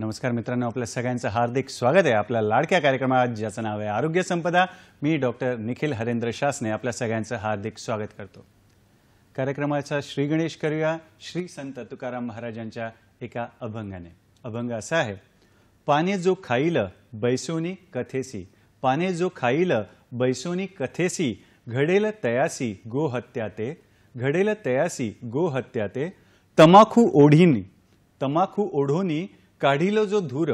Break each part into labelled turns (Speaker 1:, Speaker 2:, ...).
Speaker 1: नमस्कार मित्रांनो, आपल्या सगळ्यांचं हार्दिक स्वागत आहे आपल्या लाडक्या कार्यक्रमात ज्याचं नाव आहे आरोग्य संपदा। मी डॉक्टर निखिल हरेंद्र शासने आपल्या सगळ्यांचं हार्दिक स्वागत करतो। कार्यक्रमाचा श्री गणेश करूया श्री संत तुकाराम महाराजांच्या एका अभंगाने। अभंग असा आहे, पाने जो खाईल बैसोनी कथेसी, पाने जो खाईल बैसोनी कथेसी, घडेल तयासी गो हत्या ते, घडेल तयासी गो हत्या ते, तमाखू ओढोनी काढील जो धूर,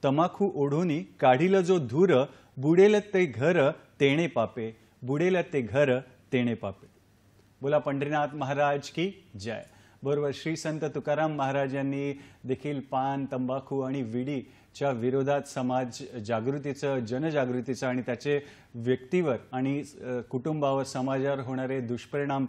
Speaker 1: तमाखू ओढोनी काढील जो धूर, बुडेल ते घर तेणे पापे, बुडेल ते घर तेणे पापे। बोला पंढरीनाथ महाराज की जय। बरोबर, श्री संत तुकाराम महाराजांनी देखील पान, तंबाखू आणि विडीच्या विरोधात समाज जागृतीचं, जनजागृतीचं आणि त्याचे व्यक्तीवर आणि कुटुंबावर, समाजावर होणारे दुष्परिणाम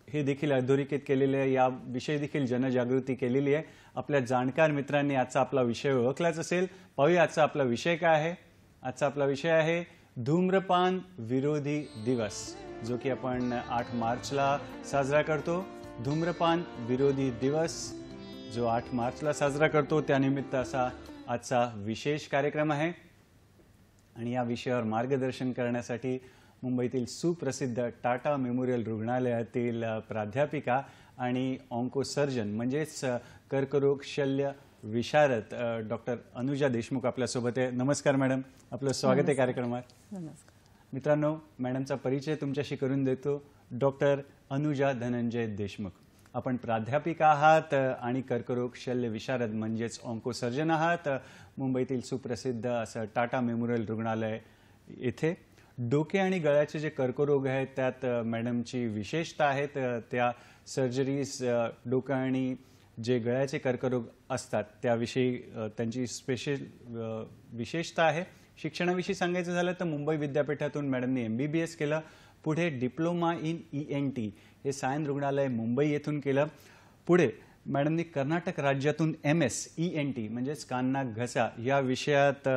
Speaker 1: हे देखील अधोरेखित केलेले आहे। या विषयी देखील जनजागृती केलेली आहे। आपल्या जाणकार मित्रांनी आजचा आपला विषय ओळखलाच असेल। पाहूया आजचा आपला विषय काय आहे। आजचा आपला विषय आहे धूम्रपान विरोधी दिवस, जो की आपण 8 मार्चला साजरा करतो। धूम्रपान विरोधी दिवस जो 8 मार्चला साजरा करतो, त्यानिमित्त असा आजचा विशेष कार्यक्रम आहे। आणि या विषयावर मार्गदर्शन करण्यासाठी मुंबईतील सुप्रसिद्ध टाटा मेमोरियल रुग्णालयातील प्राध्यापिका आणि ऑन्कोसर्जन म्हणजेच कर्करोग शल्य विशारद डॉक्टर अनुजा देशमुख आपल्यासोबत आहे। नमस्कार मॅडम, आपलं स्वागत आहे कार्यक्रमात।
Speaker 2: नमस्कार
Speaker 1: मित्रांनो, मॅडमचा परिचय तुमच्याशी करून देतो। डॉक्टर अनुजा धनंजय देशमुख, आपण प्राध्यापिका आहात आणि कर्करोग शल्य विशारद म्हणजेच ऑन्कोसर्जन आहात। मुंबईतील सुप्रसिद्ध असं टाटा मेमोरियल रुग्णालय येथे डोके आणि गळ्याचे जे कर्करोग आहेत त्यात मॅडमची विशेषता आहेत। त्या सर्जरीज डोके आणि जे गळ्याचे कर्करोग असतात त्याविषयी त्यांची स्पेशल विशेषता आहे। शिक्षणाविषयी सांगायचं झालं तर मुंबई विद्यापीठातून मॅडमने MBBS केलं, पुढे डिप्लोमा इन ENT हे सायन रुग्णालय मुंबई येथून केलं। पुढे मॅडमने कर्नाटक राज्यातून MS ENT म्हणजेच कान नाक घसा या विषयात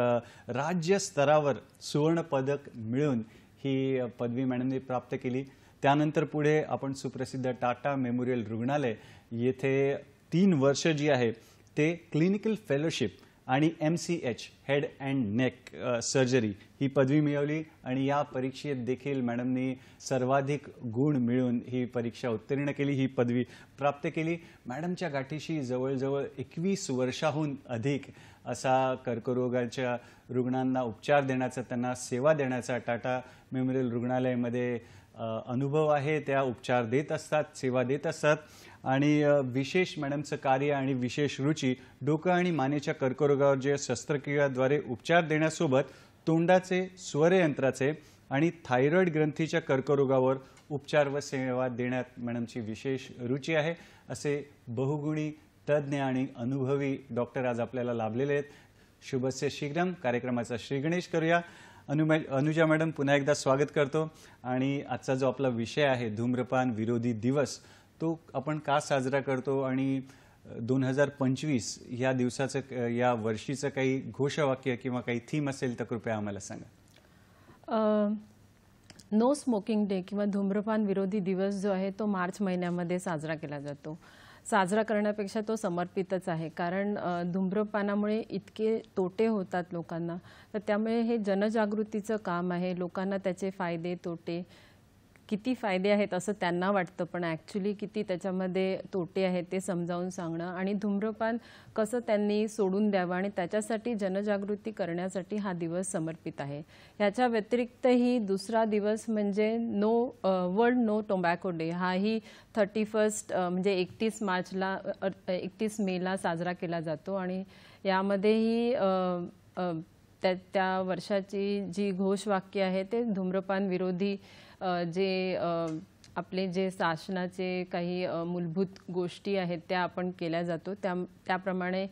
Speaker 1: राज्य स्तरावर सुवर्ण पदक मिळवून ही पदवी मॅडमने प्राप्त केली। त्यानंतर पुढे आपण सुप्रसिद्ध टाटा मेमोरियल रुग्णालय येथे 3 वर्ष जी आहे ते क्लिनिकल फेलोशिप आणि MCH head and neck surgery ही पदवी मिळवली आणि या परीक्षेत देखील मॅडमनी सर्वाधिक गुण मिळवून ही परीक्षा उत्तीर्ण केली, ही पदवी प्राप्त केली। मॅडमच्या गाठीशी जवळजवळ 21 वर्षाहून अधिक असा कर्करोगाच्या रुग्णांना उपचार देण्याचा, त्यांना सेवा देण्याचा टाटा मेमोरियल रुग्णालयामध्ये अनुभव आहे। त्या उपचार देत असतात, सेवा देत असतात आणि विशेष मॅडमचं कार्य आणि विशेष रुची डोकं आणि मानेच्या कर्करोगावर जे शस्त्रक्रियाद्वारे उपचार देण्यासोबत तोंडाचे, स्वरयंत्राचे आणि थायरॉइड ग्रंथीच्या कर्करोगावर उपचार व सेवा देण्यात मॅडमची विशेष रुची आहे। असे बहुगुणी, तज्ञ आणि अनुभवी डॉक्टर आज आपल्याला लाभलेले आहेत। शुभस्य शीघ्रम कार्यक्रमाचा श्री गणेश करूया। अनुजा मॅडम, पुन्हा एकदा स्वागत करतो। आणि आजचा जो आपला विषय आहे धूम्रपान विरोधी दिवस, तो आपण का साजरा करतो आणि 2025 या दिवसाचं, या वर्षीचं काही घोषवाक्य किंवा काही थीम असेल तर कृपया आम्हाला सांगा।
Speaker 2: नो स्मोकिंग डे किंवा धूम्रपान विरोधी दिवस जो आहे तो मार्च महिन्यामध्ये साजरा केला जातो। साजरा करण्यापेक्षा तो समर्पितच आहे, कारण धूम्रपानामुळे इतके तोटे होतात लोकांना, तर त्यामुळे हे जनजागृतीचं काम आहे। लोकांना त्याचे फायदे तोटे, किती फायदे आहेत असं त्यांना वाटतं, पण ॲक्च्युली किती त्याच्यामध्ये तोटे आहेत ते समजावून सांगणं आणि धूम्रपान कसं त्यांनी सोडून द्यावं आणि त्याच्यासाठी जनजागृती करण्यासाठी हा दिवस समर्पित आहे। ह्याच्या व्यतिरिक्तही दुसरा दिवस म्हणजे वर्ल्ड नो टोबॅको डे, हाही 31 म्हणजे 31 मेला साजरा केला जातो आणि यामध्येही त्या वर्षाची जी घोषवाक्य आहे ते धूम्रपान विरोधी जे आपले जे शासनाचे काही मूलभूत गोष्टी आहेत त्या आपण केल्या जातो। त्याप्रमाणे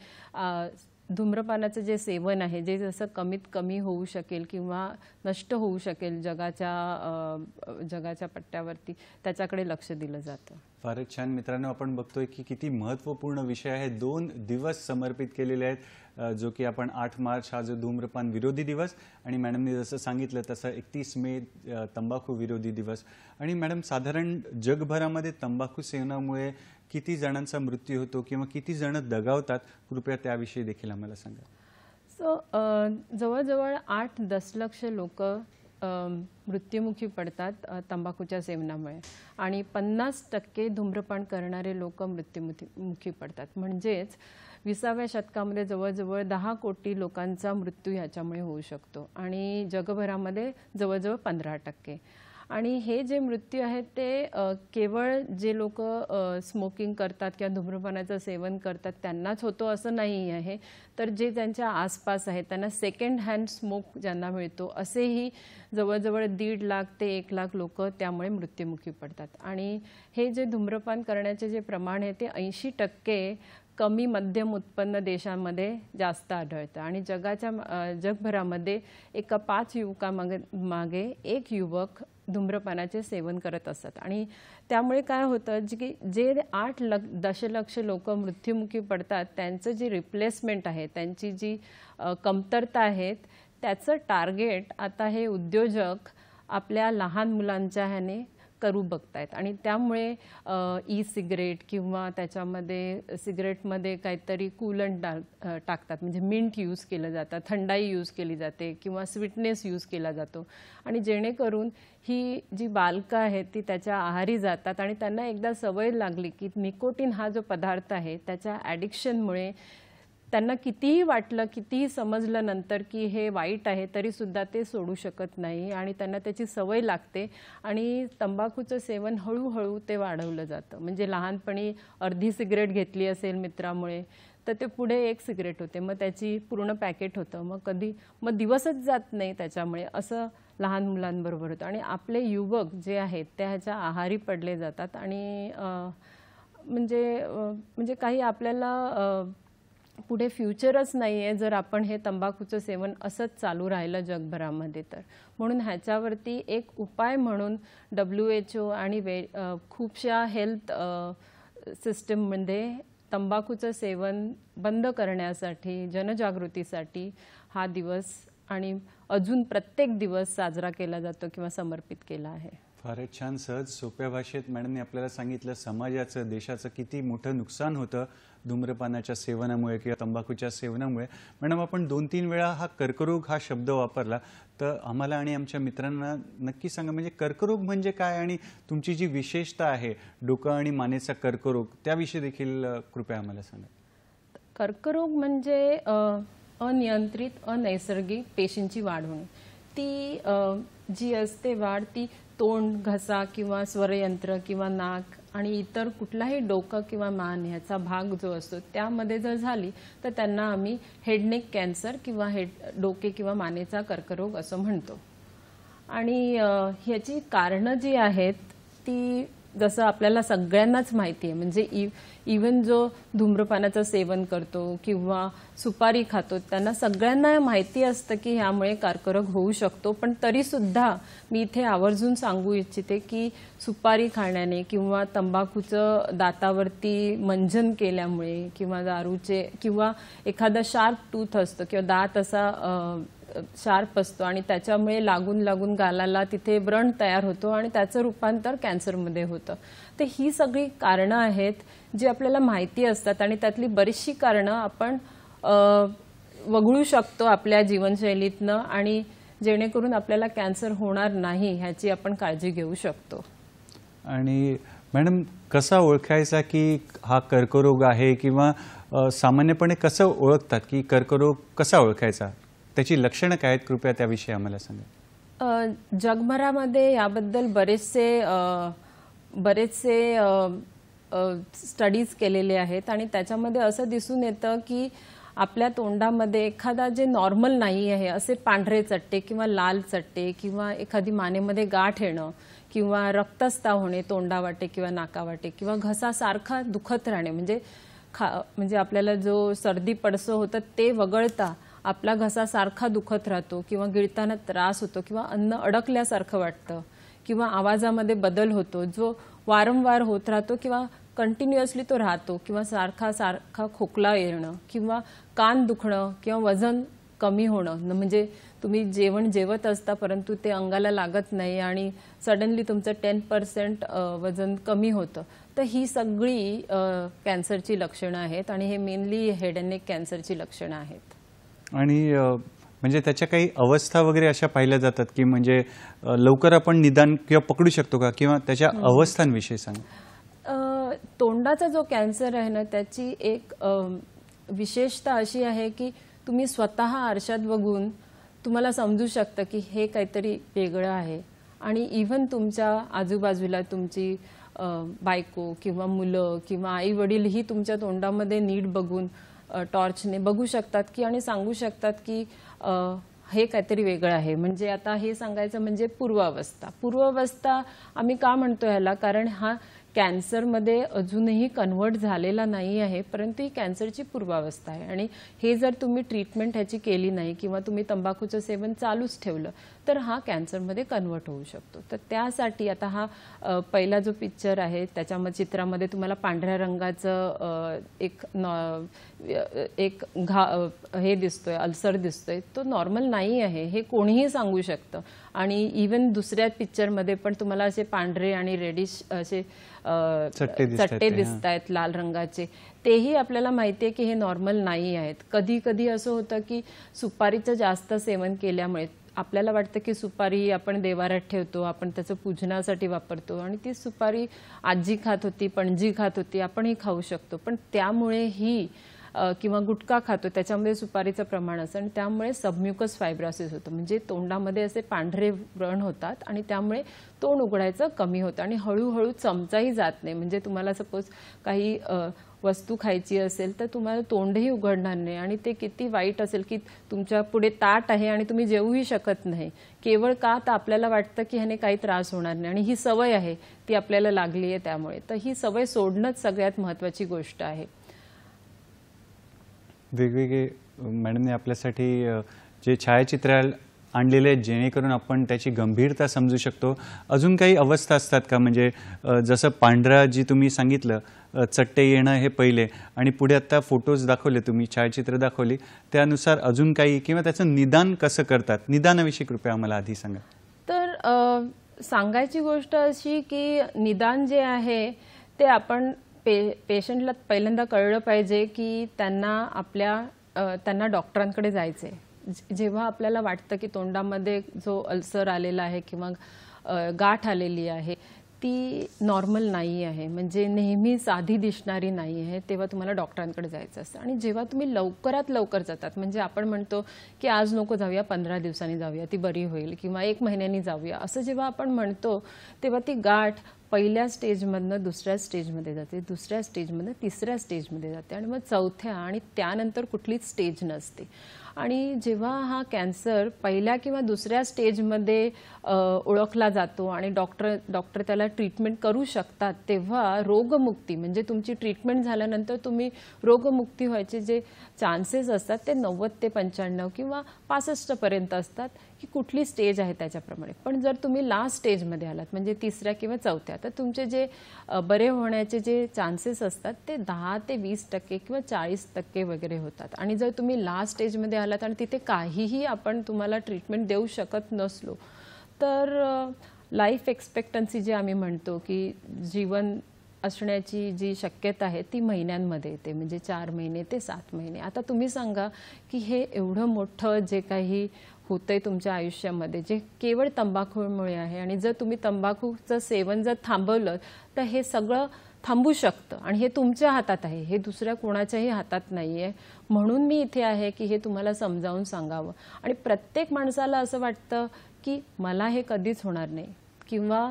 Speaker 2: धूम्रपानाचं जे सेवन आहे जे जसं कमीत कमी होऊ शकेल किंवा नष्ट होऊ शकेल जगाच्या पट्ट्यावरती, त्याच्याकडे लक्ष दिलं जातं।
Speaker 1: फारच छान मित्रांनो, आपण बघतोय की किती महत्त्वपूर्ण विषय आहे। 2 दिवस समर्पित केलेले आहेत, जो की आपण 8 मार्च हा जो धूम्रपान विरोधी दिवस आणि मॅडमने जसं सांगितलं तसं 31 मे तंबाखू विरोधी दिवस। आणि मॅडम, साधारण जगभरामध्ये तंबाखू सेवनामुळे किती जणांचा मृत्यू होतो किंवा किती जण दगावतात, कृपया त्याविषयी देखील आम्हाला सांगा.
Speaker 2: सो जवळजवळ 8 दशलक्ष लोक मृत्युमुखी पडतात तंबाखूच्या सेवनामुळे आणि 50% धूम्रपान करणारे लोक मृत्युमुखी पडतात. म्हणजेच 20व्या शतकामध्ये जवळजवळ 10 कोटी लोकांचा मृत्यू ह्याच्यामुळे होऊ शकतो आणि जगभरामध्ये जवळजवळ 15%. आणि हे जे मृत्यू आहेत ते केवळ जे लोक स्मोकिंग करतात किंवा धूम्रपानाचं सेवन करतात त्यांनाच होतो असं नाही आहे, तर जे त्यांच्या आसपास आहेत त्यांना सेकंड हँड स्मोक ज्यांना मिळतो असेही जवळजवळ 1.5 लाख ते 1 लाख लोक त्यामुळे मृत्युमुखी पडतात. आणि हे जे धूम्रपान करण्याचे जे प्रमाण आहे ते 80% कमी मध्यम उत्पन्न देशांमध्ये जास्त आढळतं आणि जगभरामध्ये एका 5 युवकामागे 1 युवक धूम्रपानाचे सेवन करत असतात. आणि त्यामुळे काय होतं की जे 8 दशलक्ष लोक मृत्युमुखी पडतात त्यांचं जे रिप्लेसमेंट आहे, त्यांची जी कमतरता आहेत, त्याचं टार्गेट आता हे उद्योजक आपल्या लहान मुलांच्या ह्याने करू बघतायत. आणि त्यामुळे ई सिगरेट किंवा त्याच्यामध्ये सिगरेटमध्ये काहीतरी कूलंट टाकतात, म्हणजे मिंट यूज केलं जातं, थंडाई यूज केली जाते किंवा स्वीटनेस यूज केला जातो. आणि जेणेकरून ही जी बालकं आहेत ती त्याच्या आहारी जातात आणि त्यांना एकदा सवय लागली की निकोटीन हा जो पदार्थ आहे त्याच्या ॲडिक्शनमुळे त्यांना कितीही वाटलं, कितीही समजलं नंतर की हे वाईट आहे, तरीसुद्धा ते सोडू शकत नाही आणि त्यांना त्याची सवय लागते आणि तंबाखूचं सेवन हळूहळू ते वाढवलं जातं. म्हणजे लहानपणी अर्धी सिगरेट घेतली असेल मित्रामुळे तर ते पुढे 1 सिगरेट होते, मग त्याची पूर्ण पॅकेट होतं, मग दिवसच जात नाही त्याच्यामुळे, असं लहान मुलांबरोबर होतं. आणि आपले युवक जे आहेत ते ह्याच्या आहारी पडले जातात आणि म्हणजे काही आपल्याला पुढे फ्युचरच नाही आहे जर आपण हे तंबाखूचं सेवन असंच चालू राहिलं जगभरामध्ये तर. म्हणून ह्याच्यावरती एक उपाय म्हणून WHO आणि खूपशा हेल्थ सिस्टममध्ये तंबाखूचं सेवन बंद करण्यासाठी, जनजागृतीसाठी हा दिवस आणि अजून प्रत्येक दिवस साजरा केला जातो किंवा समर्पित केला आहे.
Speaker 1: फारच छान, सहज सोप्या भाषेत मॅडमने आपल्याला सांगितलं समाजाचं, देशाचं किती मोठं नुकसान होतं धूम्रपानाच्या सेवनामुळे किंवा तंबाखूच्या सेवनामुळे. मॅडम, आपण 2-3 वेळा हा कर्करोग हा शब्द वापरला, तर आम्हाला आणि आमच्या मित्रांना नक्की सांगा, म्हणजे कर्करोग म्हणजे काय आणि तुमची जी विशेषता आहे डोकं आणि मानेचा कर्करोग त्याविषयी देखील कृपया आम्हाला सांगा.
Speaker 2: कर्करोग म्हणजे अनियंत्रित अनैसर्गिक पेशींची वाढ होणे. ती जी असते वाढ ती तोंड, घसा किंवा स्वरयंत्र किंवा नाक आणि इतर कुठलाही डोकं किंवा मान ह्याचा भाग जो असतो त्यामध्ये जर झाली तर त्यांना आम्ही हेडनेक कॅन्सर किंवा डोके किंवा मानेचा कर्करोग असं म्हणतो. आणि ह्याची कारणं जी आहेत ती जसं आपल्याला सगळ्यांनाच माहिती आहे, म्हणजे इवन जो धूम्रपानाचं सेवन करतो किंवा सुपारी खातो त्यांना सगळ्यांना माहिती असतं की ह्यामुळे कर्करोग होऊ शकतो. पण तरीसुद्धा मी इथे आवर्जून सांगू इच्छिते की सुपारी खाण्याने किंवा तंबाखूचं दातावरती मंजन केल्यामुळे किंवा दारूचे किंवा एखादा शार्प टूथ असतो किंवा दात असा शार्प असतो आणि त्याच्यामुळे लागून लागून गालाला तिथे व्रण तयार होतो आणि त्याचं रूपांतर कॅन्सरमध्ये होतं. तर ही सगळी कारणं आहेत जी आपल्याला माहिती असतात आणि त्यातली बरीचशी कारणं आपण वगळू शकतो आपल्या जीवनशैलीतनं आणि जेणेकरून आपल्याला कॅन्सर होणार नाही ह्याची आपण काळजी घेऊ शकतो.
Speaker 1: आणि मॅडम, कसा ओळखायचा की हा कर्करोग आहे किंवा सामान्यपणे कसं ओळखतात की कर्करोग कसा ओळखायचा, त्याची लक्षणं काय आहेत, कृपया त्याविषयी आम्हाला सांगा.
Speaker 2: जगभरामध्ये याबद्दल बरेचसे स्टडीज केलेले आहेत आणि त्याच्यामध्ये असं दिसून येतं की आपल्या तोंडामध्ये एखादा जे नॉर्मल नाही आहे असे पांढरे चट्टे किंवा लाल चट्टे किंवा एखादी मानेमध्ये गाठ येणं किंवा रक्तस्राव होणे तोंडावाटे किंवा नाकावाटे किंवा घसा सारखा दुखत राहणे, म्हणजे आपल्याला जो सर्दी पडसं होतं ते वगळता आपला घसा सारखा दुखत राहतो किंवा गिळताना त्रास होतो किंवा अन्न अडकल्यासारखं वाटतं किंवा आवाजामध्ये बदल होतो जो वारंवार होत राहतो किंवा कंटिन्युअसली तो राहतो किंवा सारखा खोकला येणं किंवा कान दुखणं किंवा वजन कमी होणं, म्हणजे तुम्ही जेवण जेवत असता परंतु ते अंगाला लागत नाही आणि सडनली तुमचं 10% वजन कमी होतं, तर ही सगळी कॅन्सरची लक्षणं आहेत आणि हे मेनली हेड अँड नेक कॅन्सरची लक्षणं आहेत.
Speaker 1: आणि म्हणजे त्याच्या काही अवस्था वगैरे अशा पाहिल्या जातात की म्हणजे लवकर आपण निदान किंवा पकडू शकतो का, किंवा त्याच्या अवस्थांविषयी सांग.
Speaker 2: तोंडाचा जो कॅन्सर आहे ना त्याची एक विशेषता अशी आहे की तुम्ही स्वतः आरशात बघून तुम्हाला समजू शकतं की हे काहीतरी वेगळं आहे. आणि इव्हन तुमच्या आजूबाजूला तुमची बायको किंवा मुलं किंवा आई वडीलही तुमच्या तोंडामध्ये नीट बघून टॉर्चने बघू शकतात की आणि सांगू शकतात की हे काहीतरी वेगळं आहे. म्हणजे आता हे सांगायचं म्हणजे पूर्वावस्था आम्ही का म्हणतो ह्याला, कारण हा कॅन्सरमध्ये अजूनही कन्वर्ट झालेला नाही आहे, परंतु ही कॅन्सरची पूर्वावस्था आहे. आणि हे जर तुम्ही ट्रीटमेंट ह्याची केली नाही किंवा तुम्ही तंबाखूचं सेवन चालूच ठेवलं तर हा कॅन्सरमध्ये कन्वर्ट होऊ शकतो. तर त्यासाठी आता हा पहिला जो पिक्चर आहे त्याच्यामध्ये चित्रामध्ये तुम्हाला पांढऱ्या रंगाचं एक हे दिसतोय, अल्सर दिसतोय, तो नॉर्मल नाही आहे हे कोणीही सांगू शकतं. आणि इवन दुसऱ्या पिक्चरमध्ये पण तुम्हाला असे पांढरे आणि रेडिश असे चट्टे दिसत आहेत लाल रंगाचे, तेही आपल्याला माहिती आहे की हे नॉर्मल नाही आहेत. कधी कधी असं होतं की सुपारीचं जास्त सेवन केल्यामुळे आपल्याला वाटतं की सुपारी आपण देवाऱ्यात ठेवतो, आपण त्याचं पूजनासाठी वापरतो आणि ती सुपारी आजी खात होती, पणजी खात होती, आपणही खाऊ शकतो, पण त्यामुळे ही किंवा गुटखा खातो त्याच्यामध्ये सुपारीचं प्रमाण असतं आणि त्यामुळे सबम्युकस फायब्रोसिस होतं. म्हणजे तोंडामध्ये असे पांढरे व्रण होतात आणि त्यामुळे तोंड उघडायचं कमी होतं आणि हळूहळू चमचाही जात नाही. म्हणजे तुम्हाला सपोज काही वस्तू खायची असेल तर तुम्हाला तोंडही उघडणार नाही आणि ते किती वाईट असेल की तुमच्या पुढे ताट आहे आणि तुम्ही जेवूही शकत नाही. केवळ का तर आपल्याला वाटतं की ह्याने काही त्रास होणार नाही आणि ही सवय आहे ती आपल्याला लागली आहे त्यामुळे. तर ही सवय सोडणंच सगळ्यात महत्त्वाची गोष्ट आहे.
Speaker 1: वेगवेगळे मॅडमने आपल्यासाठी जे छायाचित्र आणलेले आहेत जेणेकरून आपण त्याची गंभीरता समजू शकतो. अजून काही अवस्था असतात का, म्हणजे जसं पांढरा जी तुम्ही सांगितलं चट्टे येणं हे पहिले आणि पुढे आता फोटोज दाखवले तुम्ही, छायाचित्र दाखवली, त्यानुसार अजून काही किंवा त्याचं निदान कसं करतात, निदानाविषयी कृपया आम्हाला आधी सांगा.
Speaker 2: तर सांगायची गोष्ट अशी की निदान जे आहे ते आपण पेशंटला पहिल्यांदा कळलं पाहिजे की त्यांना डॉक्टरांकडे जायचे. जेव्हा आपल्याला वाटतं की तोंडामध्ये जो अल्सर आलेला आहे किंवा गाठ आलेली आहे ती नॉर्मल नाही आहे, म्हणजे नेहमी साधी दिसणारी नाही आहे, तेव्हा तुम्हाला डॉक्टरांकडे जायचं असतं. आणि जेव्हा तुम्ही लवकरात लवकर जातात, म्हणजे आपण म्हणतो की आज नको जाऊया, 15 दिवसांनी जाऊया, ती बरी होईल, किंवा 1 महिन्यानी जाऊया, असं जेव्हा आपण म्हणतो तेव्हा ती गाठ पहिल्या स्टेजमधनं दुसऱ्या स्टेजमध्ये जाते, दुसऱ्या स्टेजमधनं तिसऱ्या स्टेजमध्ये जाते आणि मग चौथ्या आणि त्यानंतर कुठलीच स्टेज नसते. आणि जेव्हा हा कॅन्सर पहिल्या किंवा दुसऱ्या स्टेजमध्ये ओळखला जातो आणि डॉक्टर त्याला ट्रीटमेंट करू शकतात, तेव्हा रोगमुक्ती म्हणजे तुमची ट्रीटमेंट झाल्यानंतर तुम्ही रोगमुक्ती व्हायचे जे चान्सेस असतात ते 90 ते 95 किंवा 65 पर्यंत असतात की कुठली स्टेज आहे त्याच्याप्रमाणे. पण जर तुम्ही लास्ट स्टेजमध्ये आलात म्हणजे तिसऱ्या किंवा चौथ्या, तर तुमचे जे बरे होण्याचे जे चान्सेस असतात ते 10 ते 20% किंवा 40% वगैरे होतात. आणि जर तुम्ही लास्ट स्टेजमध्ये आलात आणि तिथे काहीही आपण तुम्हाला ट्रीटमेंट देऊ शकत नसलो तर लाईफ एक्सपेक्टन्सी जे आम्ही म्हणतो की जीवन असण्याची जी शक्यता आहे ती महिन्यांमध्ये येते, म्हणजे 4 महिने ते 7 महिने. आता तुम्ही सांगा की हे एवढं मोठं जे काही होतंय तुमच्या आयुष्यामध्ये जे केवळ तंबाखूमुळे आहे, आणि जर तुम्ही तंबाखूचं सेवन जर थांबवलं तर हे सगळं थांबू शकतं आणि हे तुमच्या हातात आहे, हे दुसऱ्या कोणाच्याही हातात नाही आहे. म्हणून मी इथे आहे की हे तुम्हाला समजावून सांगावं. आणि प्रत्येक माणसाला असं वाटतं की मला हे कधीच होणार नाही किंवा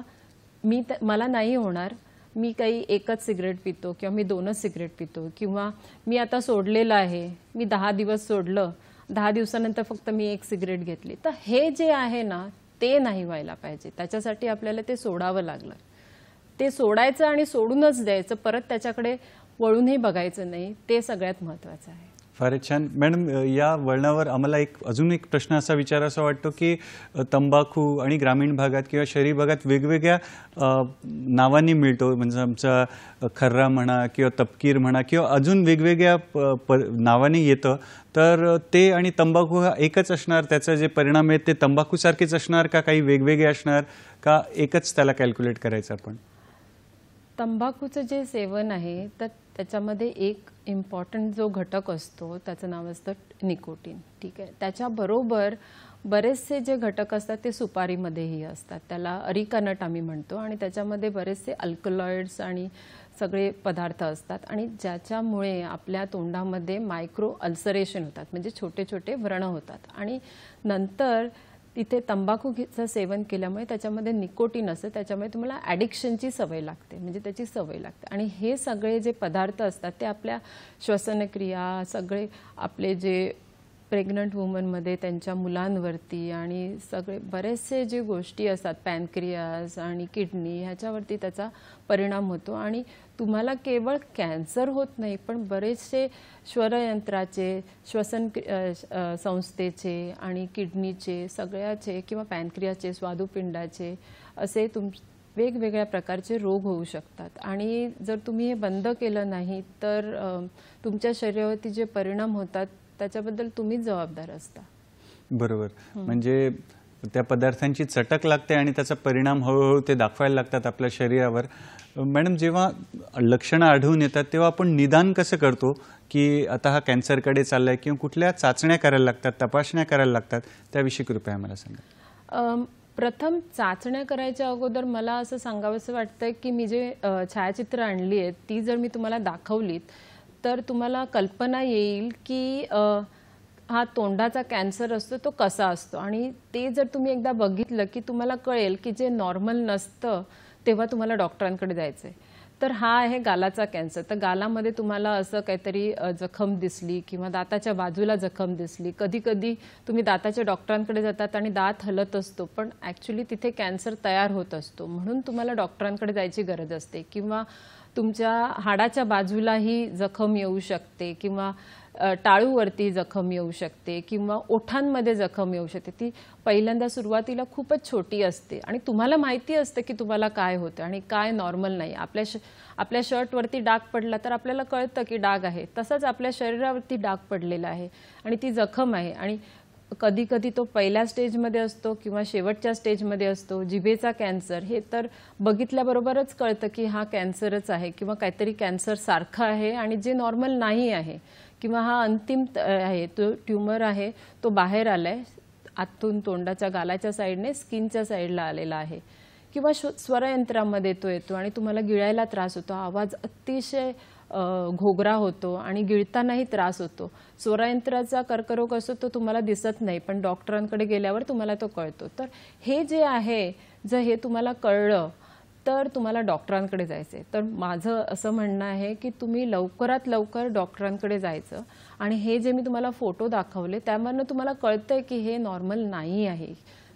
Speaker 2: मला नाही होणार, मी काही 1च सिगरेट पितो किंवा मी 2च सिगरेट पितो किंवा मी आता सोडलेलं आहे, मी 10 दिवस सोडलं, 10 दिवसानंतर फक्त मी 1 सिगरेट घेतली. तर हे जे आहे ना ते नाही व्हायला पाहिजे. त्याच्यासाठी आपल्याला ते सोडावं लागलं. ते सोडायचं आणि सोडूनच द्यायचं, परत त्याच्याकडे वळूनही बघायचं नाही, ते सगळ्यात महत्त्वाचं आहे.
Speaker 1: फारच छान मॅडम. या वळणावर आम्हाला अजून एक प्रश्न असा विचारायचा वाटतो की तंबाखू आणि ग्रामीण भागात किंवा शहरी भागात वेगवेगळ्या नावांनी मिळतो, म्हणजे आमचा खर्रा म्हणा किंवा तपकीर म्हणा किंवा अजून वेगवेगळ्या नावांनी येतं. तर ते आणि तंबाखू हा एकच असणार, त्याचे जे परिणाम आहेत ते तंबाखूसारखेच असणार का काही वेगवेगळे असणार का एकच त्याला कॅल्क्युलेट करायचं आपण?
Speaker 2: तंबाखूचं जे सेवन आहे तर त्याच्यामध्ये एक इम्पॉर्टंट जो घटक असतो त्याचं नाव असतं निकोटीन. ठीक आहे. त्याच्याबरोबर बरेचसे जे घटक असतात ते सुपारीमध्येही असतात. त्याला अरिका नट आम्ही म्हणतो आणि त्याच्यामध्ये बरेचसे अल्कलॉइड्स आणि सगळे पदार्थ असतात आणि ज्याच्यामुळे आपल्या तोंडामध्ये मायक्रो अल्सरेशन होतात, म्हणजे छोटे छोटे व्रण होतात. आणि नंतर तिथे तंबाखूचं सेवन केल्यामुळे त्याच्यामध्ये निकोटीन असतं, त्याच्यामुळे तुम्हाला ॲडिक्शनची सवय लागते, म्हणजे त्याची सवय लागते. आणि हे सगळे जे पदार्थ असतात ते आपल्या श्वसनक्रिया, सगळे आपले जे प्रेग्नंट वुमनमध्ये त्यांच्या मुलांवरती आणि सगळे बरेचसे जे गोष्टी असतात, पॅनक्रियास आणि किडनी, ह्याच्यावरती त्याचा परिणाम होतो. आणि तुम्हाला केवळ कॅन्सर होत नाही, पण बरेचसे श्वरयंत्राचे, श्वसन संस्थेचे आणि किडनीचे, सगळ्याचे किंवा पॅनक्रियाचे, स्वादुपिंडाचे असे वेगवेगळ्या प्रकारचे रोग होऊ शकतात. आणि जर तुम्ही हे बंद केलं नाही तर तुमच्या शरीरावरती जे परिणाम होतात त्याच्याबद्दल तुम्हीच जबाबदार असता.
Speaker 1: बरोबर. म्हणजे त्या पदार्थांची चटक लागते आणि त्याचा परिणाम हळूहळू ते दाखवायला लागतात आपल्या शरीरावर. मॅडम, जेव्हा लक्षणं आढळून येतात तेव्हा आपण निदान कसं करतो की आता हा कॅन्सरकडे चाललाय किंवा कुठल्या चाचण्या करायला लागतात, तपासण्या करायला लागतात, त्याविषयी कृपया आम्हाला सांगा.
Speaker 2: प्रथम चाचण्या करायच्या अगोदर मला असं सांगावंसं वाटतं की मी जे छायाचित्र आणली आहेत ती जर मी तुम्हाला दाखवलीत तर तुम्हाला कल्पना येईल की हा तोंडाचा कॅन्सर असतो तो कसा असतो. आणि ते जर तुम्ही एकदा बघितलं की तुम्हाला कळेल की जे नॉर्मल नसतं तेव्हा तुम्हाला डॉक्टरांकडे जायचं आहे. तर हा आहे गालाचा कॅन्सर. तर गालामध्ये तुम्हाला असं काहीतरी जखम दिसली किंवा दाताच्या बाजूला जखम दिसली, कधी कधी तुम्ही दाताच्या डॉक्टरांकडे जातात आणि दात हलत असतो पण ॲक्च्युली तिथे कॅन्सर तयार होत असतो, म्हणून तुम्हाला डॉक्टरांकडे जायची गरज असते. किंवा तुमच्या हाडाच्या बाजूलाही जखम येऊ शकते किंवा टाळूवरती जखम येऊ शकते किंवा ओठांमध्ये जखम येऊ शकते. ती पहिल्यांदा सुरुवातीला खूपच छोटी असते आणि तुम्हाला माहिती असतं की तुम्हाला काय होतं आणि काय नॉर्मल नाही. आपल्या शर्टवरती डाग पडला तर आपल्याला कळतं की डाग आहे, तसंच आपल्या शरीरावरती डाग पडलेला आहे आणि ती जखम आहे. आणि कधी कधी तो पहिल्या स्टेजमध्ये असतो किंवा शेवटच्या स्टेजमध्ये असतो. जिभेचा कॅन्सर हे तर बघितल्याबरोबरच कळतं की हा कॅन्सरच आहे किंवा काहीतरी कॅन्सर सारखं आहे आणि जे नॉर्मल नाही आहे, किंवा हा अंतिम आहे, तो ट्यूमर आहे, तो बाहेर आलाय आतून तोंडाच्या गालाच्या साईडने स्किनच्या साईडला आलेला आहे. किंवा स्वरयंत्रामध्ये तो येतो आणि तुम्हाला गिळायला त्रास होतो, आवाज अतिशय घोगरा होतो आणि गिळतानाही त्रास होतो. स्वरयंत्राचा कर्करोग असतो तो तुम्हाला दिसत नाही पण डॉक्टरांकडे गेल्यावर तुम्हाला तो कळतो. तर हे जे आहे, जर हे तुम्हाला कळलं तर तुम्हाला डॉक्टरांकडे जायचं आहे. तर माझं असं म्हणणं आहे की तुम्ही लवकरात लवकर डॉक्टरांकडे जायचं. आणि हे जे मी तुम्हाला फोटो दाखवले त्यामधनं तुम्हाला कळतंय की हे नॉर्मल नाही आहे,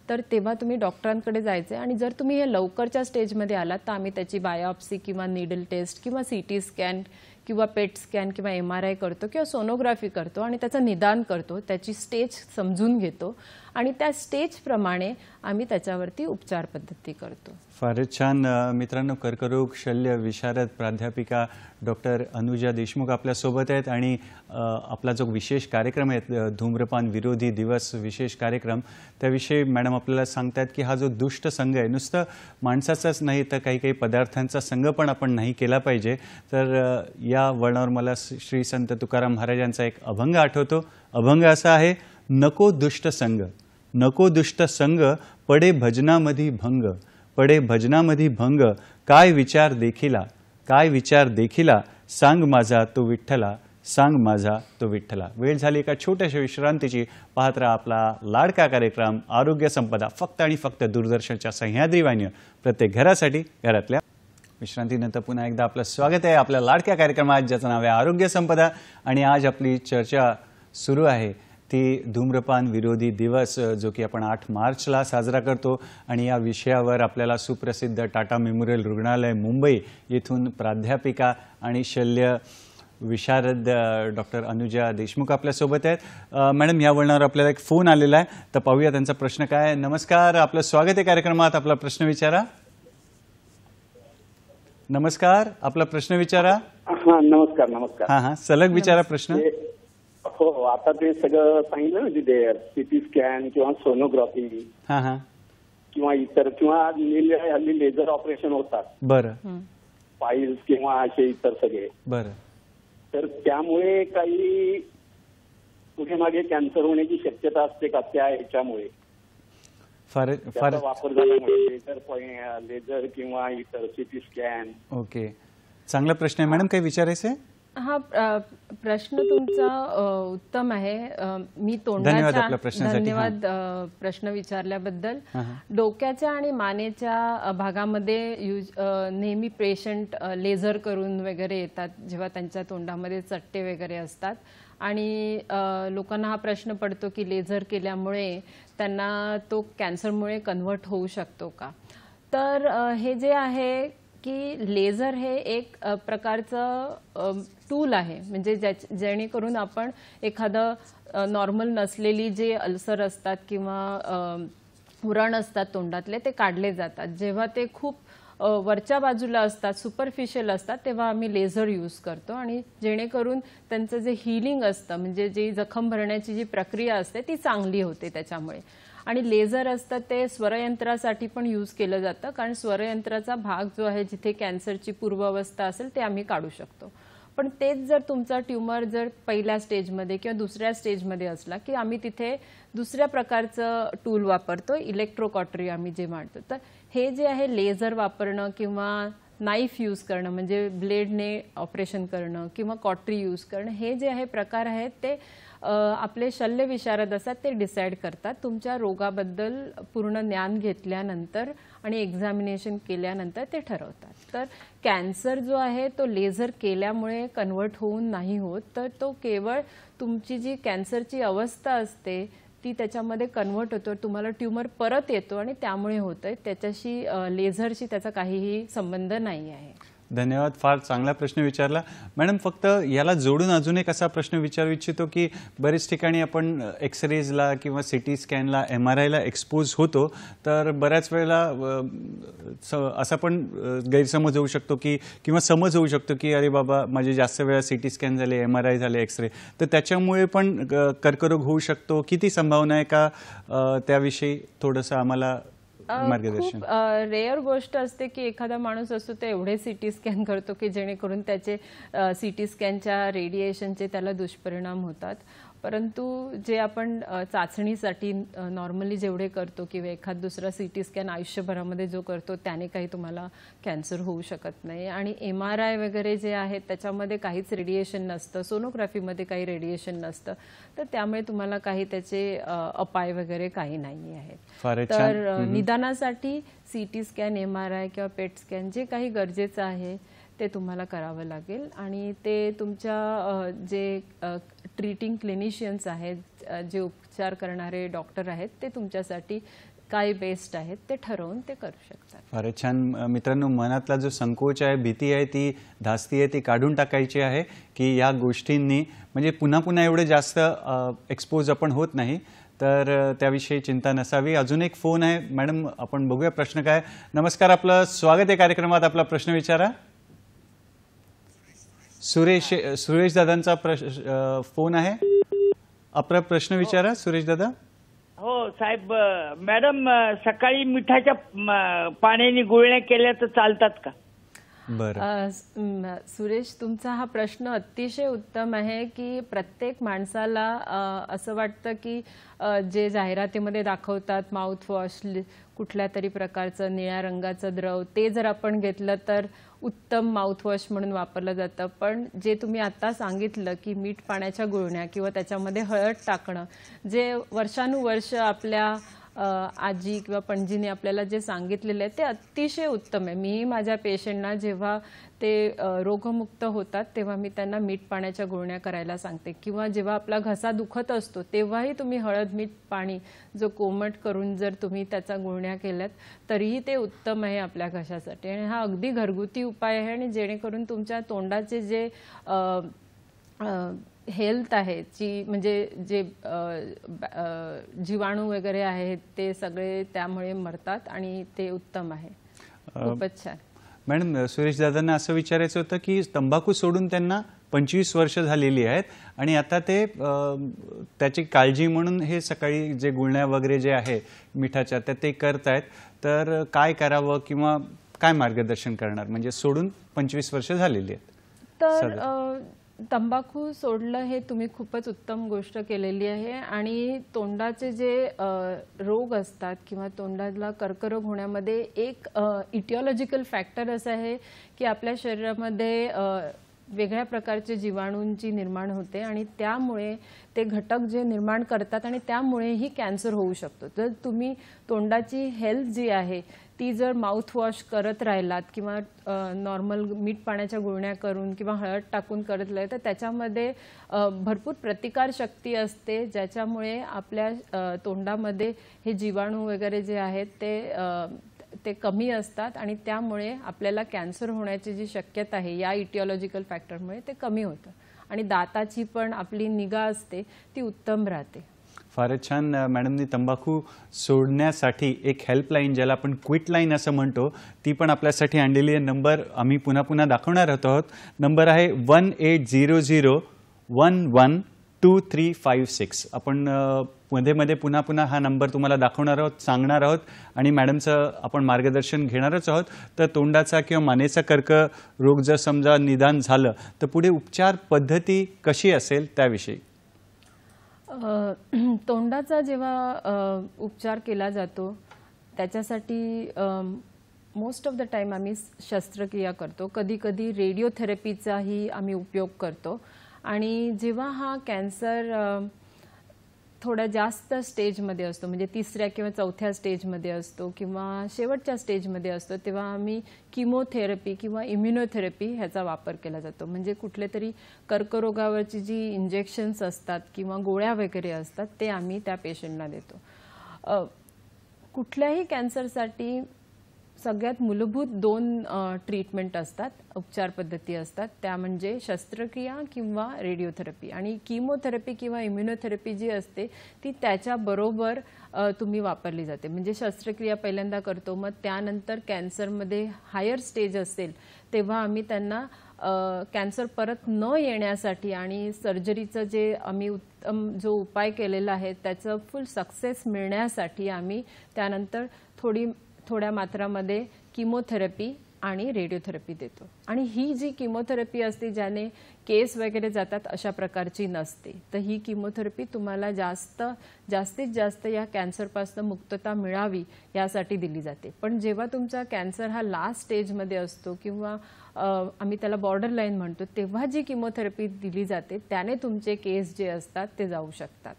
Speaker 2: तर तेव्हा तुम्ही डॉक्टरांकडे जायचं आहे. आणि जर तुम्ही हे लवकरच्या स्टेजमध्ये आलात तर आम्ही त्याची बायोप्सी किंवा नीडल टेस्ट किंवा CT स्कॅन किंवा पेट स्कॅन किंवा MRI करतो किंवा सोनोग्राफी करतो आणि त्याचं निदान करतो, त्याची स्टेज समजून घेतो आणि त्या स्टेजप्रमाणे आम्ही त्याच्यावरती उपचार पद्धती करतो.
Speaker 1: फारच छान. मित्रांनो, कर्करोग शल्य विशारद प्राध्यापिका डॉक्टर अनुजा देशमुख आपल्यासोबत आहेत आणि आपला जो विशेष कार्यक्रम आहे धूम्रपान विरोधी दिवस विशेष कार्यक्रम, त्याविषयी मॅडम आपल्याला सांगतात की हा जो दुष्ट संघ आहे, नुसतं माणसाचाच नाही तर काही काही पदार्थांचा संघ पण आपण नाही केला पाहिजे. तर या वळणावर मला श्री संत तुकाराम महाराजांचा एक अभंग आठवतो. अभंग असा आहे, नको दुष्ट संघ, नको दुष्ट संघ, पडे भजनामधी भंग, पडे भजनामधी भंग, काय विचार देखिला, काय विचार देखिला, सांग माझा तो विठ्ठला, सांग माझा तो विठ्ठला. वेळ झाली एका छोट्याशा विश्रांतीची. पाहत राहा आपला लाडका कार्यक्रम आरोग्य संपदा, फक्त आणि फक्त दूरदर्शनच्या सह्याद्री वाहिनीवर, प्रत्येक घरासाठी घरातल्या. विश्रांतीनंतर पुन्हा एकदा आपलं स्वागत आहे आपल्या लाडक्या कार्यक्रमात ज्याचं नाव आहे आरोग्य संपदा. आणि आज आपली चर्चा सुरू आहे ती धूम्रपान विरोधी दिवस, जो की आपण 8 मार्चला साजरा करतो. आणि या विषयावर आपल्याला सुप्रसिद्ध टाटा मेमोरियल रुग्णालय मुंबई येथून प्राध्यापिका आणि शल्य विशारद डॉक्टर अनुजा देशमुख आपल्यासोबत आहेत. मॅडम, या वळणावर आपल्याला एक फोन आलेला आहे, तर पाहूया त्यांचा प्रश्न काय आहे. नमस्कार, आपलं स्वागत आहे कार्यक्रमात. आपला प्रश्न विचारा. नमस्कार, आपला प्रश्न विचारा.
Speaker 3: हा, नमस्कार. नमस्कार.
Speaker 1: हां, सलग विचारा प्रश्न.
Speaker 3: हो, आता ते सगळं सांगितलं ना, तिथे CT स्कॅन किंवा सोनोग्राफी
Speaker 1: हां
Speaker 3: किंवा इतर किंवा हल्ली लेझर ऑपरेशन होतात.
Speaker 1: बरं.
Speaker 3: पाईल्स किंवा असे इतर सगळे.
Speaker 1: बरं.
Speaker 3: तर त्यामुळे काही पुढे मागे कॅन्सर होण्याची शक्यता असते का त्या ह्याच्यामुळे, त्याचा वापर झाल्यामुळे, लेझर किंवा इतर सीटी स्कॅन?
Speaker 1: ओके, चांगला प्रश्न आहे मॅडम. काही विचारायचं आहे?
Speaker 2: हा प्रश्न तुमचा उत्तम आहे. मी
Speaker 1: धन्यवाद आपल्या
Speaker 2: तोंडाच्या
Speaker 1: प्रश्नासाठी.
Speaker 2: धन्यवाद प्रश्न विचारल्याबद्दल. डोक्याच्या आणि मानेच्या भागामध्ये नेहमी पेशंट लेझर करून वगैरे येतात जेव्हा त्यांच्या तोंडामध्ये चट्टे वगैरे असतात, आणि लोकांना हा प्रश्न पडतो की लेझर केल्यामुळे त्यांना तो कॅन्सरमुळे कन्व्हर्ट होऊ शकतो का. तर हे जे आहे की लेझर हे एक प्रकारचं टूल आहे, म्हणजे जेणेकरून आपण एखादं नॉर्मल नसलेली जे अल्सर असतात किंवा उरण असतात तोंडातले ते काढले जातात. जेव्हा ते खूप वरच्या बाजूला असतात, सुपरफिशियल असतात, तेव्हा आम्ही लेझर यूज करतो, आणि जेणेकरून त्यांचं जे हिलिंग असतं म्हणजे जी जखम भरण्याची जी प्रक्रिया असते ती चांगली होते त्याच्यामुळे. आणि लेझर असतं ते स्वरयंत्रासाठी पण यूज केलं जातं, कारण स्वरयंत्राचा भाग जो आहे जिथे कॅन्सरची पूर्वावस्था असेल ते आम्ही काढू शकतो. पण तेच जर तुमचा ट्यूमर जर पहिल्या स्टेजमध्ये किंवा दुसऱ्या स्टेजमध्ये असला की आम्ही तिथे दुसऱ्या प्रकारचं टूल वापरतो, इलेक्ट्रोकॉटरी आम्ही जे म्हणतो. तर हे जे आहे लेझर वापरणं किंवा नाईफ यूज करणं म्हणजे ब्लेडने ऑपरेशन करणं किंवा कॉटरी यूज करणं, हे जे आहे प्रकार आहेत ते आपले शल्य विशारद असतात ते डिसाईड करतात. तुमच्या रोगाबद्दल पूर्ण ज्ञान घेतल्यानंतर आणि एक्झामिनेशन केल्यानंतर ते ठरवतात. तर कॅन्सर जो आहे तो लेझर केल्यामुळे कन्व्हर्ट होऊन नाही होत, तर तो केवळ तुमची जी कॅन्सरची अवस्था असते ती त्याच्यामध्ये कन्व्हर्ट होतो, तुम्हाला ट्यूमर परत येतो आणि त्यामुळे होतंय. त्याच्याशी लेझरशी त्याचा काहीही संबंध नाही आहे.
Speaker 1: धन्यवाद, फार चांगला प्रश्न विचारला मॅडम. फक्त याला जोडून अजून एक असा प्रश्न विचारू इच्छितो की बरेच ठिकाणी आपण एक्सरेजला किंवा सिटी स्कॅनला MRIला एक्सपोज होतो, तर बऱ्याच वेळेला असा पण गैरसमज होऊ शकतो की किंवा समज होऊ शकतो की अरे बाबा माझे जास्त वेळा सिटी स्कॅन झाले, MRI झाले, एक्सरे, तर त्याच्यामुळे पण कर्करोग होऊ शकतो. किती संभावना आहे का त्याविषयी थोडंसं आम्हाला मार्गदर्शन?
Speaker 2: खूप रेअर गोष्ट असते की एखादा माणूस असतो ते एवढे सिटी स्कॅन करतो की जेणेकरून त्याचे सिटी स्कॅनच्या रेडिएशनचे त्याला दुष्परिणाम होतात. परंतु जे आपण चाचणीसाठी नॉर्मली जेवढे करतो किंवा एखाद दुसरा सिटी स्कॅन आयुष्यभरामध्ये जो करतो त्याने काही तुम्हाला कॅन्सर होऊ शकत नाही. आणि MRI वगैरे जे आहेत त्याच्यामध्ये काहीच रेडिएशन नसतं, सोनोग्राफीमध्ये काही रेडिएशन नसतं, तर त्यामुळे तुम्हाला काही त्याचे अपाय वगैरे काही नाही आहेत. तर निदानासाठी सिटी स्कॅन, MRI किंवा पेट स्कॅन जे काही गरजेचं आहे ते तुम्हाला करावं लागेल. आणि ते तुमच्या जे ट्रीटिंग क्लिनिशियन्स आहेत, जे उपचार करणारे डॉक्टर आहेत, ते तुमच्यासाठी काय बेस्ट आहेत ते ठरवून ते करू शकतात.
Speaker 1: फारच छान. मित्रांनो, मनातला जो संकोच आहे, भीती आहे, ती धास्ती आहे, ती काढून टाकायची आहे की या गोष्टींनी म्हणजे पुन्हा पुन्हा एवढे जास्त एक्सपोज आपण होत नाही, तर त्याविषयी चिंता नसावी. अजून एक फोन आहे मॅडम, आपण बघूया प्रश्न काय. नमस्कार, आपलं स्वागत आहे कार्यक्रमात. आपला प्रश्न विचारा. सुरेश दादांचा फोन आहे. आपला प्रश्न विचारा सुरेश दादा.
Speaker 4: हो साहेब. मॅडम, सकाळी मिठाच्या पाण्याने गुळण्या केल्या तर चालतात का?
Speaker 1: बरं.
Speaker 2: सुरेश, तुमचा हा प्रश्न अतिशय उत्तम आहे की प्रत्येक माणसाला असं वाटतं की जे जाहिरातीमध्ये दाखवतात माउथवॉश कुठल्या तरी प्रकारचं निळ्या रंगाचं द्रव, ते जर आपण घेतलं तर उत्तम माउथवॉश म्हणून वापरलं जातं. पण जे तुम्ही आता सांगितलं की मीठ पाण्याच्या गुळण्या किंवा त्याच्यामध्ये हळद टाकणं, जे वर्षानुवर्ष आपल्या आजी किंवा पणजीने आपल्याला जे सांगितलेलं आहे ते अतिशय उत्तम आहे. मीही माझ्या पेशंटना जेव्हा ते रोगमुक्त होतात तेव्हा मी त्यांना मीठ पाण्याच्या गुळण्या करायला सांगते. किंवा जेव्हा आपला घसा दुखत असतो तेव्हाही तुम्ही हळद मीठ पाणी जो कोमट करून जर तुम्ही त्याचा गुळण्या केल्यात तरीही ते उत्तम आहे आपल्या घशासाठी. आणि हा अगदी घरगुती उपाय आहे, आणि जेणेकरून तुमच्या तोंडाचे जे हेल्थ आहे, जी म्हणजे जे जीवाणू वगैरे आहेत ते सगळे त्यामुळे मरतात आणि ते उत्तम आहे. खूपच छान.
Speaker 1: मॅडम, सुरेश दादांना असं विचारायचं होतं की तंबाखू सोडून त्यांना 25 वर्ष झालेली आहेत आणि आता ते त्याची काळजी म्हणून हे सकाळी जे गुळण्या वगैरे जे आहे मिठाच्या ते करतायत, तर काय करावं किंवा काय मार्गदर्शन करणार, म्हणजे सोडून 25 वर्ष झालेली आहेत?
Speaker 2: तर तंबाखू सोडलं हे तुम्ही खूपच उत्तम गोष्ट केलेली आहे. आणि तोंडाचे जे रोग असतात किंवा तोंडाला कर्करोग होण्यामध्ये एक इटिओलॉजिकल फॅक्टर असं आहे की आपल्या शरीरामध्ये वेगळ्या प्रकारचे जीवाणूंची निर्माण होते आणि त्यामुळे ते घटक जे निर्माण करतात आणि त्यामुळेही कॅन्सर होऊ शकतो. तर तुम्ही तोंडाची हेल्थ जी आहे ती जर माउथवॉश करत राहिलात किंवा नॉर्मल मीठ पाण्याच्या गुळण्या करून किंवा हळद टाकून करत राहिले तर त्याच्यामध्ये भरपूर प्रतिकारशक्ती असते, ज्याच्यामुळे आपल्या तोंडामध्ये हे जीवाणू वगैरे जे आहेत ते कमी असतात आणि त्यामुळे आपल्याला कॅन्सर होण्याची जी शक्यता आहे या इटिओलॉजिकल फॅक्टरमुळे ते कमी होतं. आणि दाताची पण आपली निगा असते ती उत्तम राहते.
Speaker 1: फारच छान मॅडमनी तंबाखू सोडण्यासाठी एक हेल्पलाईन, ज्याला आपण क्विट लाईन असं म्हणतो, ती पण आपल्यासाठी आणलेली आहे. नंबर आम्ही पुन्हा पुन्हा दाखवणार आहोत. नंबर आहे 1800112356. आपण मध्ये मध्ये पुन्हा पुन्हा हा नंबर तुम्हाला दाखवणार आहोत, सांगणार आहोत आणि मॅडमचं आपण मार्गदर्शन घेणारच आहोत. तर तोंडाचा किंवा मानेचा कर्करोग जर समजा निदान झालं तर पुढे उपचार पद्धती कशी असेल त्याविषयी?
Speaker 2: तोंडाचा जेव्हा उपचार केला जातो त्याच्यासाठी मोस्ट ऑफ द टाइम आम्ही शस्त्रक्रिया करतो. कधी कधी रेडिओथेरपीचाही आम्ही उपयोग करतो. आणि जेव्हा हा कॅन्सर थोडा जास्त स्टेजमध्ये असतो, म्हणजे 3ऱ्या किंवा 4थ्या स्टेजमध्ये असतो किंवा शेवटच्या स्टेजमध्ये असतो, तेव्हा आम्ही किमोथेरपी किंवा इम्युनोथेरपी ह्याचा वापर केला जातो. म्हणजे कुठले तरी कर्करोगावरची जी इंजेक्शन्स असतात किंवा गोळ्या वगैरे असतात ते आम्ही त्या पेशंटला देतो. कुठल्याही कॅन्सरसाठी सगळ्यात मूलभूत 2 ट्रीटमेंट असतात, उपचार पद्धती असतात, त्या म्हणजे शस्त्रक्रिया किंवा रेडिओथेरपी. आणि किमोथेरपी किंवा इम्युनोथेरपी जी असते ती त्याच्याबरोबर तुम्ही वापरली जाते. म्हणजे शस्त्रक्रिया पहिल्यांदा करतो, मग त्यानंतर कॅन्सरमध्ये हायर स्टेज असेल तेव्हा आम्ही त्यांना कॅन्सर परत न येण्यासाठी आणि सर्जरीचं जे आम्ही उत्तम जो उपाय केलेला आहे त्याचं फुल सक्सेस मिळण्यासाठी आम्ही त्यानंतर थोड्या मात्रामध्ये किमोथेरपी आणि रेडिओथेरपी देतो. आणि ही जी किमोथेरपी असते ज्याने केस वगैरे जातात अशा प्रकारची नसते. तर ही किमोथेरपी तुम्हाला जास्तीत जास्त या कॅन्सरपासून मुक्तता मिळावी यासाठी दिली जाते. पण जेव्हा तुमचा कॅन्सर हा लास्ट स्टेजमध्ये असतो किंवा आम्ही त्याला बॉर्डर लाईन म्हणतो, तेव्हा जी किमोथेरपी दिली जाते त्याने तुमचे केस जे असतात ते जाऊ शकतात.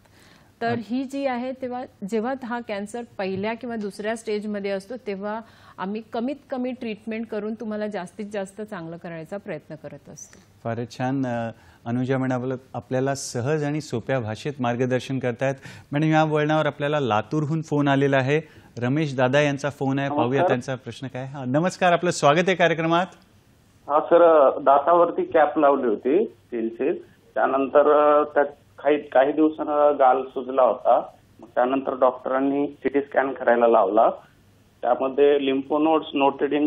Speaker 2: तर ही जी आहे तेव्हा जेव्हा हा कॅन्सर पहिल्या किंवा 2ऱ्या स्टेजमध्ये असतो तेव्हा आम्ही कमीत कमी ट्रीटमेंट करून तुम्हाला जास्तीत जास्त चांगलं करण्याचा प्रयत्न करत असतो.
Speaker 1: फारच छान अनुजा मॅडम आपल्याला सहज आणि सोप्या भाषेत मार्गदर्शन करतायत. मॅडम या वळणावर आपल्याला लातूरहून फोन आलेला आहे. रमेश दादा यांचा फोन आहे, पाहूया त्यांचा प्रश्न काय. नमस्कार, आपलं स्वागत आहे कार्यक्रमात.
Speaker 5: हा सर, दातावरती कॅप लावली होती स्टीलची, त्यानंतर त्यात काही दिवसानं गाल सुजला होता. मग त्यानंतर डॉक्टरांनी सिटी स्कॅन करायला लावला. त्यामध्ये lymph nodes noted in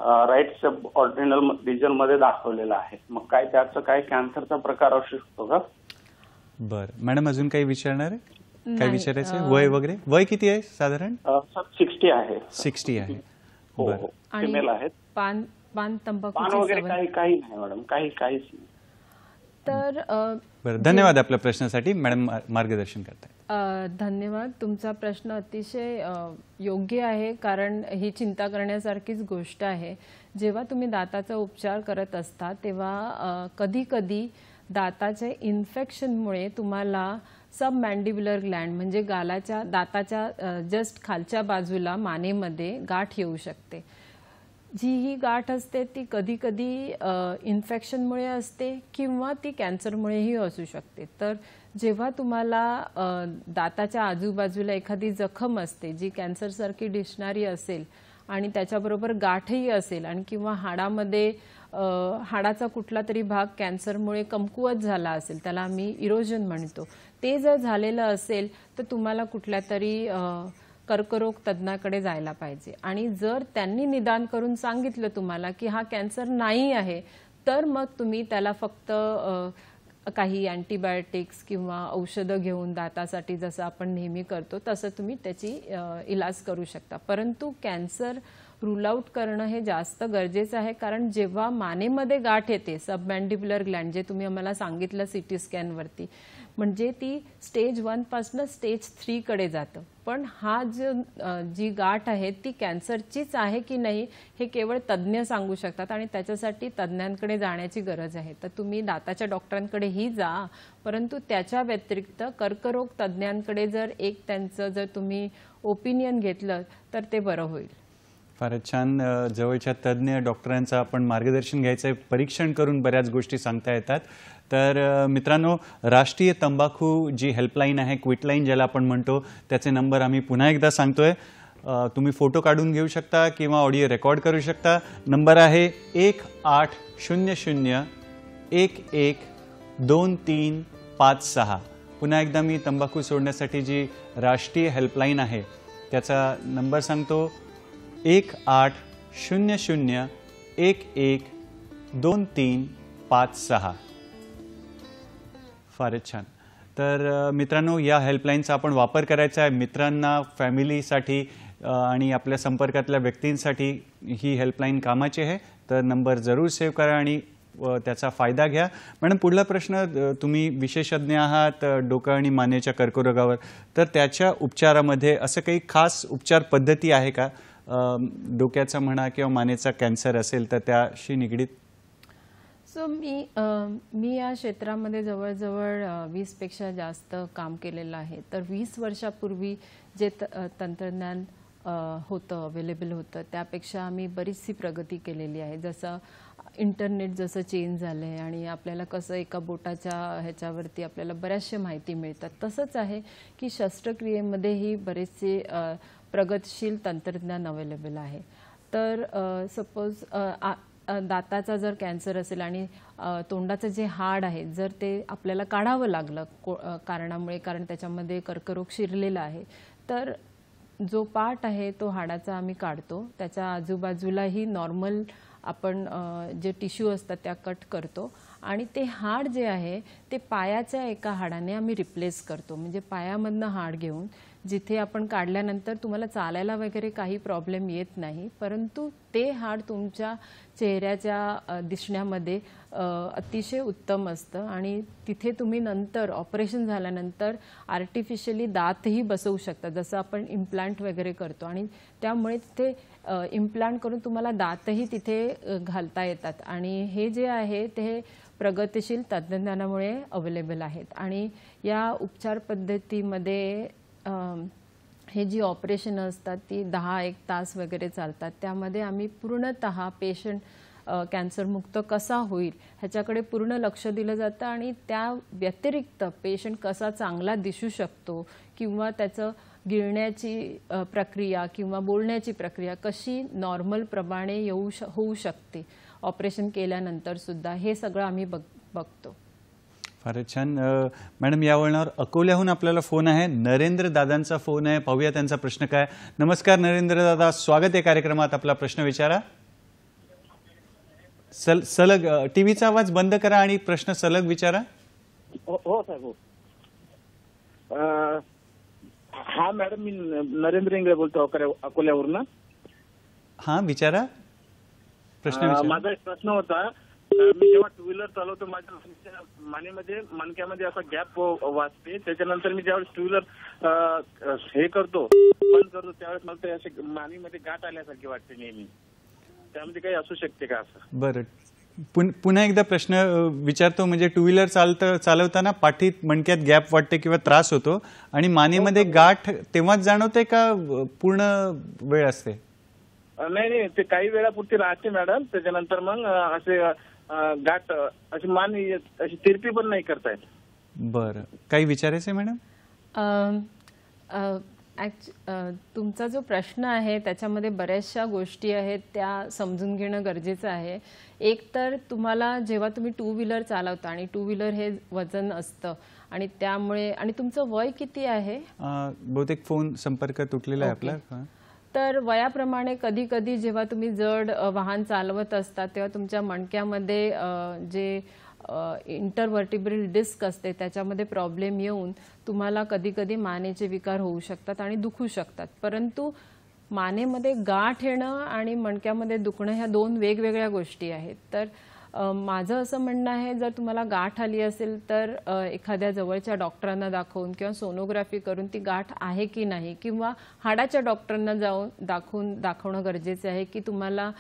Speaker 5: right sub ordinal region मध्ये दाखवलेलं आहे. मग काय त्याचं काय कॅन्सरचा प्रकार असू शकतो का?
Speaker 1: बरं मॅडम, अजून काही विचारणार आहे? काय विचारायचं? वय वगैरे? वय किती आहे साधारण?
Speaker 5: सर 60 आहे.
Speaker 1: 60 आहे.
Speaker 5: बरं, फिमेल आहेत.
Speaker 2: पान तंबाखू
Speaker 5: वगैरे काही नाही मॅडम, काहीच नाही.
Speaker 2: तर
Speaker 1: बरं, धन्यवाद आपल्या प्रश्नासाठी. मॅडम मार्गदर्शन करतायत.
Speaker 2: धन्यवाद. तुमचा प्रश्न अतिशय योग्य आहे, कारण ही चिंता करण्यासारखीच गोष्ट आहे. जेव्हा तुम्ही दाताचा उपचार करत असता तेव्हा कधी कधी दाताचे इन्फेक्शनमुळे तुम्हाला सब मॅन्डिब्युलर ग्लँड म्हणजे दाताच्या जस्ट खालच्या बाजूला मानेमध्ये गाठ येऊ शकते. जी ही गाठ असते ती कधी कधी इन्फेक्शनमुळे असते किंवा ती कॅन्सरमुळेही असू शकते. तर जेव्हा तुम्हाला दाताच्या आजूबाजूला एखादी जखम असते जी कॅन्सरसारखी दिसणारी असेल आणि त्याच्याबरोबर गाठही असेल आणि किंवा हाडाचा कुठला तरी भाग कॅन्सरमुळे कमकुवत झाला असेल, त्याला आम्ही इरोजन म्हणतो, ते जर झालेलं असेल तर तुम्हाला कुठल्या तरी कर्करोग तज्ज्ञाकडे जायला पाहिजे. आणि जर त्यांनी निदान करून सांगितलं तुम्हाला की हा कॅन्सर नाही आहे तर मग तुम्ही त्याला फक्त काही अँटीबायोटिक्स किंवा औषधं घेऊन दातासाठी जसं आपण नेहमी करतो तसं तुम्ही त्याची इलाज करू शकता. परंतु कॅन्सर रूल आउट करणं हे जास्त गरजेचं आहे, कारण जेव्हा मानेमध्ये गाठ येते सबमॅन्डिब्युलर ग्लँड, जे तुम्ही आम्हाला सांगितलं सीटी स्कॅनवरती, म्हणजे ती स्टेज 1 पासून स्टेज 3 कडे जातं. पण हा जी गाठ आहे ती कॅन्सरचीच आहे की नाही हे केवळ तज्ज्ञ सांगू शकतात, आणि त्याच्यासाठी तज्ज्ञांकडे जाण्याची गरज आहे. तर तुम्ही दाताच्या डॉक्टरांकडेही जा, परंतु त्याच्या व्यतिरिक्त कर्करोग तज्ज्ञांकडे त्यांचं जर तुम्ही ओपिनियन घेतलं तर ते बरं होईल.
Speaker 1: फारच छान. जवळच्या तज्ज्ञ डॉक्टरांचं आपण मार्गदर्शन घ्यायचं आहे, परीक्षण करून बऱ्याच गोष्टी सांगता येतात. तर मित्रांनो, राष्ट्रीय तंबाखू जी हेल्पलाईन आहे, क्विटलाईन ज्याला आपण म्हणतो, त्याचे नंबर आम्ही पुन्हा एकदा सांगतोय. तुम्ही फोटो काढून घेऊ शकता किंवा ऑडिओ रेकॉर्ड करू शकता. नंबर आहे 1800-112356. पुन्हा एकदा मी तंबाखू सोडण्यासाठी जी राष्ट्रीय हेल्पलाईन आहे त्याचा नंबर सांगतो, 1800-112356. फारच छान. तर मित्रांनो, या हेल्पलाईनचा आपण वापर करायचा आहे. मित्रांना, फॅमिलीसाठी आणि आपल्या संपर्कातल्या व्यक्तींसाठी ही हेल्पलाईन कामाची आहे. तर नंबर जरूर सेव्ह करा आणि त्याचा फायदा घ्या. मॅडम, पुढला प्रश्न, तुम्ही विशेषज्ञ आहात डोकं आणि मानेच्या कर्करोगावर, तर त्याच्या उपचारामध्ये असं काही खास उपचार पद्धती आहे का? डोक्याचा म्हणा किंवा मानेचा कॅन्सर असेल तर त्याशी निगडीत.
Speaker 2: सो मी या क्षेत्रामध्ये जवळजवळ 20 पेक्षा जास्त काम केलेलं आहे. तर 20 वर्षापूर्वी जे तंत्रज्ञान होतं, अवेलेबल होतं, त्यापेक्षा आम्ही बरीचशी प्रगती केलेली आहे. जसं इंटरनेट जसं चेंज झालं आहे आणि आपल्याला कसं एका बोटाच्या ह्याच्यावरती आपल्याला बऱ्याचशा माहिती मिळतात, तसंच आहे की शस्त्रक्रियेमध्येही बरेचसे प्रगतशील तंत्रज्ञान अवेलेबल आहे. तर सपोज दाताचा जर कॅन्सर असेल आणि तोंडाचं जे हाड आहे जर ते आपल्याला काढावं लागलं कारणामुळे, कारण त्याच्यामध्ये कर्करोग शिरलेला आहे, तर जो पार्ट आहे तो हाडाचा आम्ही काढतो. त्याच्या आजूबाजूलाही नॉर्मल आपण जे टिश्यू असतात त्या कट करतो आणि ते हाड जे आहे ते पायाच्या एका हाडाने आम्ही रिप्लेस करतो. म्हणजे पायामधनं हाड घेऊन जिथे आपण काढल्यानंतर तुम्हाला चालायला वगैरे काही प्रॉब्लेम येत नाही, परंतु ते हाड तुमच्या चेहऱ्याच्या दिसण्यामध्ये अतिशय उत्तम असतं आणि तिथे तुम्ही नंतर ऑपरेशन झाल्यानंतर आर्टिफिशियली दातही बसवू शकता, जसं आपण इम्प्लांट वगैरे करतो. आणि त्यामुळे तिथे इम्प्लांट करून तुम्हाला दातही तिथे घालता येतात. आणि हे जे आहे ते प्रगतिशील तंत्रज्ञानामुळे अवेलेबल आहेत. आणि या उपचार पद्धतीमध्ये हे जी ऑपरेशन असतात ती 10-1 तास वगैरे चालतात. त्यामध्ये आम्ही पूर्णतः पेशंट कॅन्सरमुक्त कसा होईल ह्याच्याकडे पूर्ण लक्ष दिलं जातं आणि त्या व्यतिरिक्त पेशंट कसा चांगला दिसू शकतो किंवा त्याचं गिळण्याची प्रक्रिया किंवा बोलण्याची प्रक्रिया कशी नॉर्मल प्रमाणे होऊ शकते ऑपरेशन केल्यानंतर सुद्धा, हे सगळं आम्ही बघतो.
Speaker 1: फारच छान. मॅडम, या वळणावर अकोल्याहून आपल्याला फोन आहे. नरेंद्र दादांचा फोन आहे, पाहूया त्यांचा प्रश्न काय. नमस्कार नरेंद्र दादा, स्वागत आहे कार्यक्रमात. आपला प्रश्न विचारा. सलग टीव्हीचा आवाज बंद करा आणि प्रश्न सलग विचारा.
Speaker 6: हो साहेब, हो. हा मॅडम, मी नरेंद्र इंगळे बोलतो अकोल्यावरून.
Speaker 1: हा, विचारा प्रश्न.
Speaker 6: माझा एक प्रश्न होता, मी जेव्हा 2 व्हीलर चालवतो माझ्या मानेमध्ये मणक्यामध्ये असा गॅप वाचते, त्याच्यानंतर मी ज्यावेळेस 2 व्हीलर हे करतो बंद करतो त्यावेळेस मला ते असे मानेमध्ये गाठ आल्यासारखी वाटते नेहमी. त्यामध्ये काही असू शकते का असं?
Speaker 1: बरं, पुन्हा एकदा प्रश्न विचारतो. म्हणजे 2 व्हीलर चालवताना पाठीत मणक्यात गॅप वाटते किंवा त्रास होतो आणि मानेमध्ये गाठ तेव्हाच जाणवते का पूर्ण वेळ असते?
Speaker 6: नाही, ते काही वेळापुरती राहते मॅडम, त्याच्यानंतर मग असे गाठ अशी मान अशी तिरपी पण नाही करता येत.
Speaker 1: बरं, काही विचारायचं आहे मॅडम?
Speaker 2: तुमचा जो प्रश्न आहे त्याच्यामध्ये बऱ्याचशा गोष्टी आहेत, त्या समजून घेणं गरजेचं आहे. एक तर तुम्हाला जेव्हा तुम्ही 2 व्हीलर चालवता आणि 2 व्हीलर हे वजन असतं आणि त्यामुळे, आणि तुमचं वय किती आहे?
Speaker 1: बहुतेक फोन संपर्क तुटलेला आहे आपला.
Speaker 2: तर वयाप्रमाणे कधी कधी जेव्हा तुम्ही जड वाहन चालवत असता तेव्हा तुमच्या मणक्यामध्ये जे इंटरव्हर्टिब्रल डिस्क असते त्याच्यामध्ये प्रॉब्लेम येऊन तुम्हाला कधी कधी मानेचे विकार होऊ शकतात आणि दुखू शकतात. परंतु मानेमध्ये गाठ येणं आणि मणक्यामध्ये दुखणं ह्या दोन वेगवेगळ्या गोष्टी आहेत. तर माझं असं म्हणणं आहे, जर तुम्हाला गाठ आली असेल तर एखाद्या जवळच्या डॉक्टरांना दाखवून किंवा सोनोग्राफी करून ती गाठ आहे की नाही, किंवा हाडाच्या डॉक्टरांना जाऊन दाखवणं गरजेचं आहे की तुम्हाला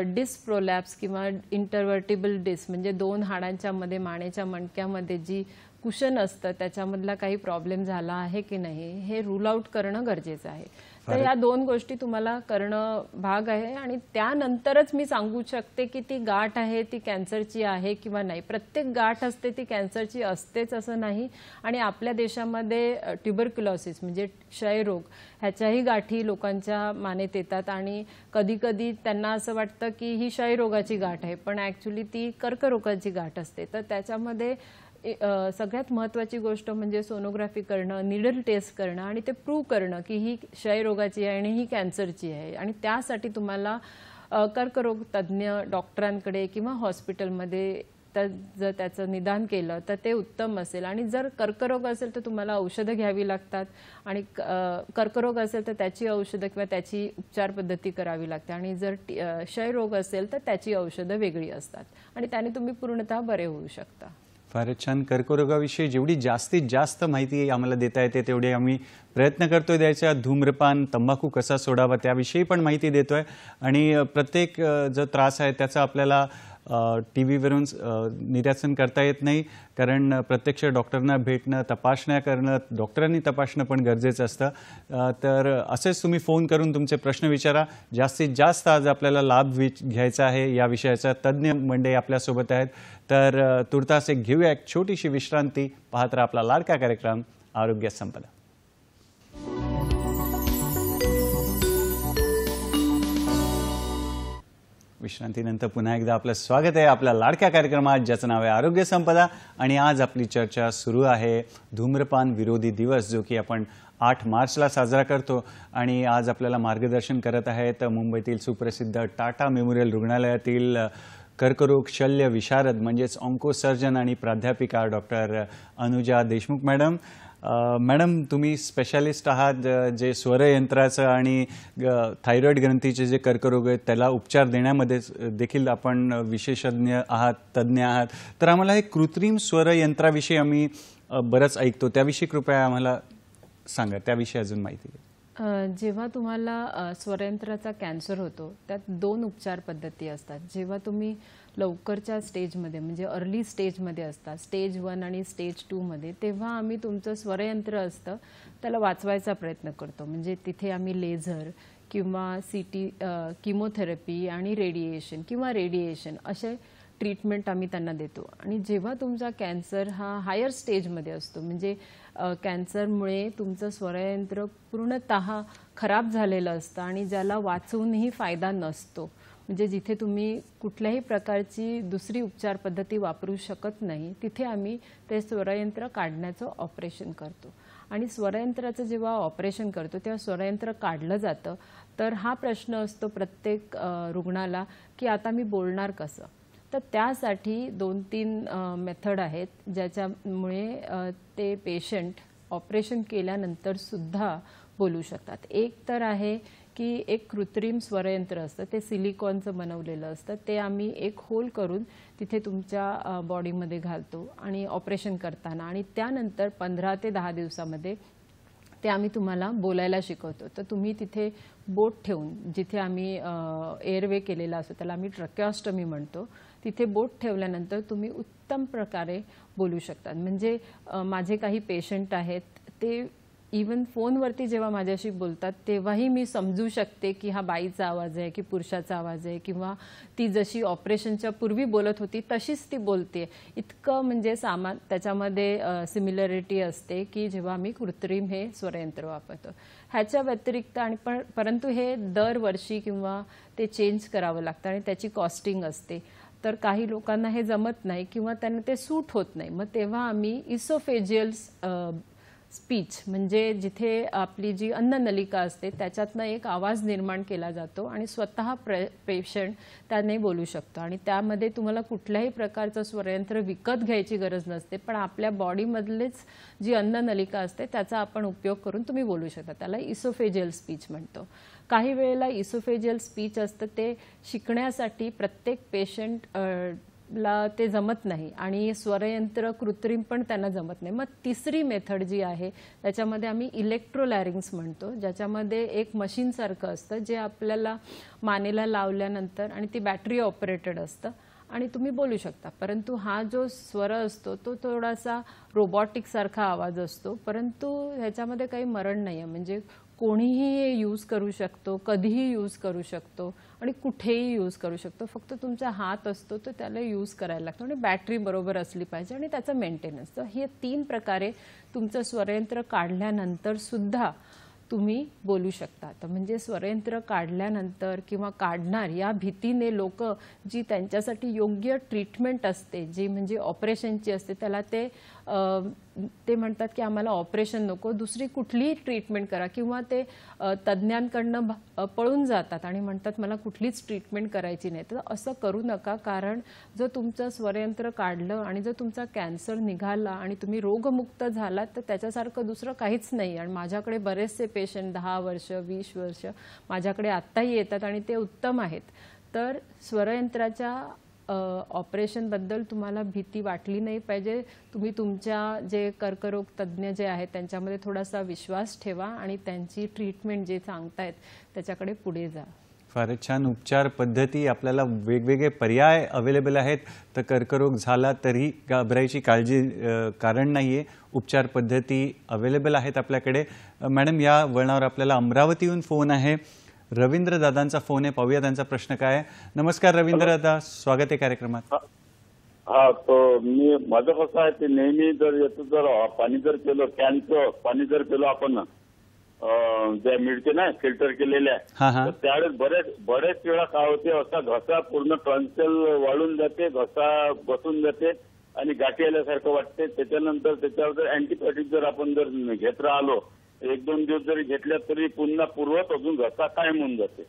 Speaker 2: डिस्क प्रोलॅप्स किंवा इंटरव्हर्टिबल डिस्क म्हणजे दोन हाडांच्या मध्ये मानेच्या मणक्यामध्ये जी कुशन असतं त्याच्यामधला काही प्रॉब्लेम झाला आहे की नाही हे रूल आउट करणं गरजेचं आहे. तर या दोन गोष्टी तुम्हाला करणं भाग आहे आणि त्यानंतरच मी सांगू शकते की ती गाठ आहे ती कॅन्सरची आहे किंवा नाही. प्रत्येक गाठ असते ती कॅन्सरची असतेच असं नाही. आणि आपल्या देशामध्ये ट्युबरक्युलोसिस म्हणजे क्षयरोग ह्याच्याही गाठी लोकांच्या मानेत येतात आणि कधी कधी त्यांना असं वाटतं की ही क्षयरोगाची गाठ आहे, पण ॲक्च्युली ती कर्करोगाची गाठ असते. तर त्याच्यामध्ये सगळ्यात महत्त्वाची गोष्ट म्हणजे सोनोग्राफी करणं, निडल टेस्ट करणं आणि ते प्रूव्ह करणं की ही क्षयरोगाची आहे आणि ही कॅन्सरची आहे. आणि त्यासाठी तुम्हाला कर्करोग तज्ज्ञ डॉक्टरांकडे किंवा हॉस्पिटलमध्ये जर त्याचं निदान केलं तर ते उत्तम असेल. आणि जर कर्करोग असेल तर तुम्हाला औषधं घ्यावी लागतात आणि कर्करोग असेल तर त्याची औषधं किंवा त्याची उपचार पद्धती करावी लागते. आणि जर क्षयरोग असेल तर त्याची औषधं वेगळी असतात आणि त्याने तुम्ही पूर्णतः बरे होऊ शकता.
Speaker 1: फारच छान. कर्करोगाविषयी जेवढी जास्तीत जास्त माहिती आम्हाला देता येते तेवढे आम्ही प्रयत्न करतोय द्यायचा. धूम्रपान, तंबाखू कसा सोडावा त्याविषयी पण माहिती देतोय आणि प्रत्येक जो त्रास आहे त्याचा आपल्याला टीव्हीवरून निरासन करता येत नाही, कारण प्रत्यक्ष डॉक्टरना भेटणं, तपासण्या करणं, डॉक्टरांनी तपासणं पण गरजेचं असतं. तर असेच तुम्ही फोन करून तुमचे प्रश्न विचारा. जास्तीत जास्त आज आपल्याला लाभ घ्यायचा आहे या विषयाचा. तज्ज्ञ मंडळी आपल्यासोबत आहेत. तर तुर्तास एक घेऊया एक छोटीशी विश्रांती. पाहत राहा आपला लाडका कार्यक्रम आरोग्य संपदा. विश्रांतीनंतर पुन्हा एकदा आपलं स्वागत आहे आपल्या लाडक्या कार्यक्रमात ज्याचं नाव आहे आरोग्य संपदा. आणि आज आपली चर्चा सुरू आहे धूम्रपान विरोधी दिवस, जो की आपण 8 मार्चला साजरा करतो. आणि आज आपल्याला मार्गदर्शन करत आहेत मुंबईतील सुप्रसिद्ध टाटा मेमोरियल रुग्णालयातील कर्करोग शल्य विशारद म्हणजेच ऑन्कोसर्जन आणि प्राध्यापिका doctor Anuja Deshmukh madam. Madam, तुम्ही स्पेशालिस्ट आहात जे स्वरयंत्राचं आणि थायरॉइड ग्रंथीचे जे कर्करोग आहेत त्याला उपचार देण्यामध्ये देखील आपण विशेषज्ञ आहात, तज्ज्ञ आहात. तर आम्हाला हे कृत्रिम स्वरयंत्राविषयी आम्ही बरंच ऐकतो, त्याविषयी कृपया आम्हाला सांगा, त्याविषयी अजून माहिती द्या.
Speaker 2: जेव्हा तुम्हाला स्वरयंत्राचा कॅन्सर होतो त्यात 2 उपचार पद्धती असतात. जेव्हा तुम्ही लवकरच्या स्टेजमध्ये म्हणजे अर्ली स्टेजमध्ये असता, स्टेज 1 आणि स्टेज 2 मध्ये, तेव्हा आम्ही तुमचं स्वरयंत्र असतं त्याला वाचवायचा प्रयत्न करतो. म्हणजे तिथे आम्ही लेझर किंवा सीटी, किमोथेरपी आणि रेडिएशन असे ट्रीटमेंट आम्ही त्यांना देतो. आणि जेव्हा तुमचा कॅन्सर हा हायर स्टेजमध्ये असतो म्हणजे कॅन्सरमुळे तुमचं स्वरयंत्र पूर्णतः खराब झालेलं असतं आणि ज्याला वाचवूनही फायदा नसतो, म्हणजे जिथे तुम्ही कुठल्याही प्रकारची दुसरी उपचार पद्धती वापरू शकत नाही, तिथे आम्ही ते स्वरयंत्र काढण्याचं ऑपरेशन करतो. आणि स्वरयंत्राचं जेव्हा ऑपरेशन करतो तेव्हा स्वरयंत्र काढलं जातं. तर हा प्रश्न असतो प्रत्येक रुग्णाला की आता मी बोलणार कसं. तर त्यासाठी 2-3 मेथड आहेत ज्याच्यामुळे ते पेशंट ऑपरेशन केल्यानंतर सुद्धा बोलू शकतात. एक तर आहे की एक कृत्रिम स्वरयंत्र असतं, ते सिलिकॉनचं बनवलेलं असतं. ते आम्ही एक होल करून तिथे तुमच्या बॉडीमध्ये घालतो आणि ऑपरेशन करताना, आणि त्यानंतर 15 ते 10 दिवसामध्ये ते आम्ही तुम्हाला बोलायला शिकवतो. तर तुम्ही तिथे बोट ठेवून, जिथे आम्ही एअरवे केलेला असतो त्याला आम्ही ट्रॅकिओस्टमी म्हणतो, तिथे बोट ठेवल्यानंतर तुम्ही उत्तम प्रकारे बोलू शकतात. म्हणजे माझे काही पेशंट आहेत ते इवन फोनवरती जेव्हा माझ्याशी बोलतात तेव्हाही मी समजू शकते की हा बाईचा आवाज आहे की पुरुषाचा आवाज आहे, किंवा ती जशी ऑपरेशनच्या पूर्वी बोलत होती तशीच ती बोलते. इतकं म्हणजे त्याच्यामध्ये सिमिलरिटी असते की जेव्हा आम्ही कृत्रिम हे स्वरयंत्र वापरतो. ह्याच्या व्यतिरिक्त आणि परंतु हे दरवर्षी किंवा ते चेंज करावं लागतं आणि त्याची कॉस्टिंग असते. तर काही लोकांना हे जमत नाही किंवा त्यांना ते सूट होत नाही, मग तेव्हा आम्ही इसोफेजियल स्पीच म्हणजे जिथे आपली जी अन्ननलिका असते त्याच्यातनं एक आवाज निर्माण केला जातो आणि स्वतः पेशंट त्याने बोलू शकतो आणि त्यामध्ये तुम्हाला कुठल्याही प्रकारचं स्वरयंत्र विकत घ्यायची गरज नसते, पण आपल्या बॉडीमधलेच जी अन्ननलिका असते त्याचा आपण उपयोग करून तुम्ही बोलू शकता. त्याला इसोफेजियल स्पीच म्हणतो. काही वेळेला इसोफेजियल स्पीच असतं ते शिकण्यासाठी प्रत्येक पेशंट ला ते जमत नाही आणि स्वरयंत्र कृत्रिम पण त्यांना जमत नाही. मग तिसरी मेथड जी आहे त्याच्यामध्ये आम्ही इलेक्ट्रोलॅरिंग्स म्हणतो, ज्याच्यामध्ये एक मशीन सारखं असतं जे आपल्याला मानेला लावल्यानंतर आणि ती बॅटरी ऑपरेटेड असतं आणि तुम्ही बोलू शकता. परंतु हा जो स्वर असतो तो थोडासा रोबोटिक सारखा आवाज असतो, परंतु ह्याच्यामध्ये काही मरण नाही आहे. म्हणजे कोणीही यूज करू शकतो, कधीही यूज करू शकतो आणि कुठेही यूज करू शकतो. फक्त तुमचा हात असतो तो त्याला यूज करायला लागतो आणि बॅटरी बरोबर असली पाहिजे आणि त्याचं मेंटेनन्स. तर हे 3 प्रकारे तुमचं स्वरयंत्र काढल्यानंतर सुद्धा तुम्ही बोलू शकता. तर म्हणजे स्वरयंत्र काढल्यानंतर किंवा काढणार या भीतीने लोक जी त्यांच्यासाठी योग्य ट्रीटमेंट असते जी म्हणजे ऑपरेशनची असते त्याला ते म्हणतात की आम्हाला ऑपरेशन नको, दुसरी कुठलीही ट्रीटमेंट करा किंवा ते तज्ज्ञांकडनं पळून जातात आणि म्हणतात मला कुठलीच ट्रीटमेंट करायची नाही. तर असं करू नका, कारण जर तुमचं स्वरयंत्र काढलं आणि जर तुमचा कॅन्सर निघाला आणि तुम्ही रोगमुक्त झालात तर त्याच्यासारखं दुसरं काहीच नाही. आणि माझ्याकडे बरेचसे पेशंट 10 वर्ष 20 वर्ष माझ्याकडे आत्ताही येतात आणि ते उत्तम आहेत. तर स्वरयंत्राच्या ऑपरेशनबद्दल तुम्हाला भीती वाटली नाही पाहिजे. तुम्ही तुमच्या जे कर्करोग तज्ज्ञ जे आहेत त्यांच्यामध्ये थोडासा विश्वास ठेवा आणि त्यांची ट्रीटमेंट जे सांगतायत त्याच्याकडे पुढे जा.
Speaker 1: फारच छान उपचार पद्धती, आपल्याला वेगवेगळे पर्याय अवेलेबल आहेत. तर कर्करोग झाला तरी घाबरायची कारण नाहीये, उपचार पद्धती अवेलेबल आहेत आपल्याकडे. मॅडम, या वळणावर आपल्याला अमरावतीहून फोन आहे. रवींद्र दादांचा फोन आहे, पाहूया त्यांचा प्रश्न काय आहे. नमस्कार रवींद्र दादा, स्वागत आहे कार्यक्रमात.
Speaker 7: हा, तो मी माझं कसं आहे ते नेहमी जर येतो, जर पाणी जर केलं, कॅनचं पाणी जर केलं आपण ज्या मिळते ना फिल्टर केलेल्या, तर त्यावेळेस बरेच वेळा काय होते, असा घसा पूर्ण टॉन्सिल वाळून जाते, घसा बसून जाते आणि गाठी आल्यासारखं वाटते. त्याच्यानंतर त्याच्यावर अँटीबायोटिक जर आपण जर घेत राहिलो, 1-2 दिवस जरी घेतल्या तरी पुन्हा पूर्वत अजून घसा कायम होऊन जाते.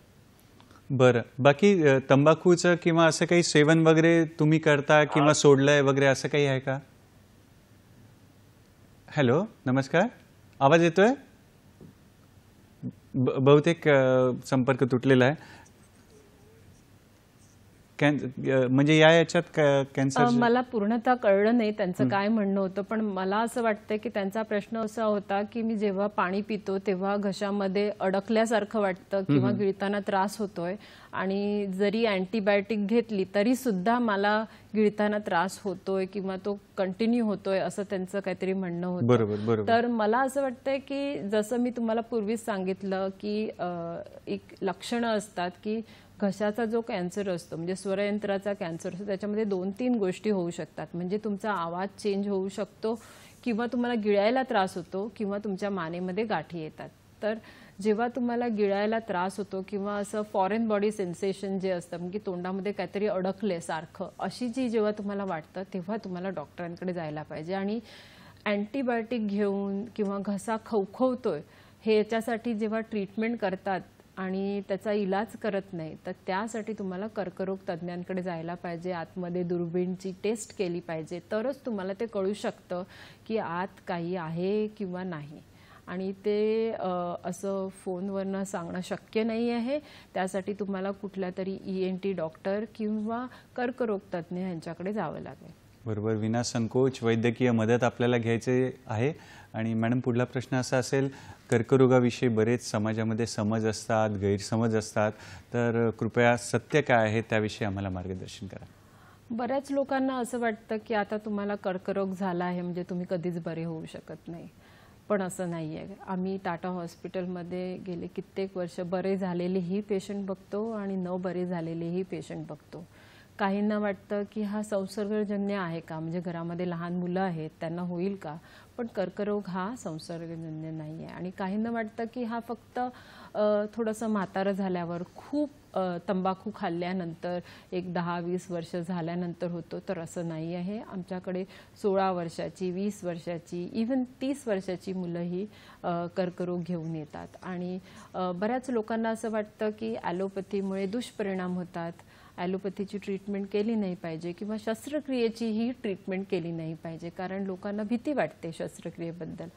Speaker 1: बरं, बाकी तंबाखूचं किंवा असं काही सेवन वगैरे तुम्ही करता किंवा सोडलंय वगैरे असं काही आहे का? हॅलो, नमस्कार, आवाज येतोय? बहुतेक संपर्क तुटलेला आहे. म्हणजे याच्यात कॅन्सर
Speaker 2: मला पूर्णतः कळलं नाही त्यांचं काय म्हणणं होतं, पण मला असं वाटतं की त्यांचा प्रश्न असा होता की मी जेव्हा पाणी पितो तेव्हा घशामध्ये अडकल्यासारखं वाटतं किंवा गिळताना त्रास होतोय आणि जरी अँटीबायोटिक घेतली तरी सुद्धा मला गिळताना त्रास होतोय किंवा तो कंटिन्यू होतोय, असं त्यांचं काहीतरी म्हणणं होतं.
Speaker 1: बरोबर.
Speaker 2: तर मला असं वाटतंय की जसं मी तुम्हाला पूर्वीच सांगितलं की एक लक्षणं असतात की घशाचा जो कॅन्सर असतो म्हणजे स्वरयंत्राचा कॅन्सर असतो त्याच्यामध्ये 2-3 गोष्टी होऊ शकतात. म्हणजे तुमचा आवाज चेंज होऊ शकतो किंवा तुम्हाला गिळायला त्रास होतो किंवा तुमच्या मानेमध्ये गाठी येतात. तर जेव्हा तुम्हाला गिळायला त्रास होतो किंवा असं फॉरेन बॉडी सेन्सेशन जे असतं म्हणजे तोंडामध्ये काहीतरी अडकले सारखं, अशी जी जेव्हा तुम्हाला वाटतं तेव्हा तुम्हाला डॉक्टरांकडे जायला पाहिजे. आणि अँटीबायोटिक घेऊन किंवा घसा खवखवतोय हे याच्यासाठी जेव्हा ट्रीटमेंट करतात आणि त्याचा इलाज करत नाही तर त्यासाठी तुम्हाला कर्करोग तज्ज्ञांकडे जायला पाहिजे. आतमध्ये दुर्बीणची टेस्ट केली पाहिजे, तरच तुम्हाला ते कळू शकतं की आत काही आहे किंवा नाही. आणि ते असं फोनवरनं सांगणं शक्य नाही आहे. त्यासाठी तुम्हाला कुठल्या तरी ENT डॉक्टर किंवा कर्करोग तज्ज्ञ यांच्याकडे जावं लागेल.
Speaker 1: बरोबर, विनासंकोच वैद्यकीय मदत आपल्याला घ्यायची आहे. आणि मॅडम, पुढला प्रश्न असा असेल, कर्करोगाविषयी बरेच समाजामध्ये समज असतात, गैरसमज असतात, तर कृपया सत्य काय आहे त्याविषयी आम्हाला मार्गदर्शन करा.
Speaker 2: बऱ्याच लोकांना असं वाटतं की आता तुम्हाला कर्करोग झाला आहे म्हणजे तुम्ही कधीच बरे होऊ शकत नाही, पण असं नाही आहे. आम्ही टाटा हॉस्पिटलमध्ये गेले कित्येक वर्ष बरे झालेलेही पेशंट बघतो आणि न बरे झालेलेही पेशंट बघतो. काहींना वाटतं की हा संसर्गजन्य आहे का, म्हणजे घरामध्ये लहान मुलं आहेत त्यांना होईल का, पण कर्करोग हा संसर्गजन्य नाही आहे. आणि काहींना वाटतं की हा फक्त थोडंसं म्हातारं झाल्यावर खूप तंबाखू खाल्ल्यानंतर एक 10-20 वर्ष झाल्यानंतर होतो, तर असं नाही आहे. आमच्याकडे 16 वर्षाची, 20 वर्षाची, इव्हन 30 वर्षाची मुलंही कर्करोग घेऊन येतात. आणि बऱ्याच लोकांना असं वाटतं की ॲलोपॅथीमुळे दुष्परिणाम होतात, ॲलोपॅथीची ट्रीटमेंट केली नाही पाहिजे किंवा शस्त्रक्रियेचीही ट्रीटमेंट केली नाही पाहिजे, कारण लोकांना भीती वाटते शस्त्रक्रियेबद्दल.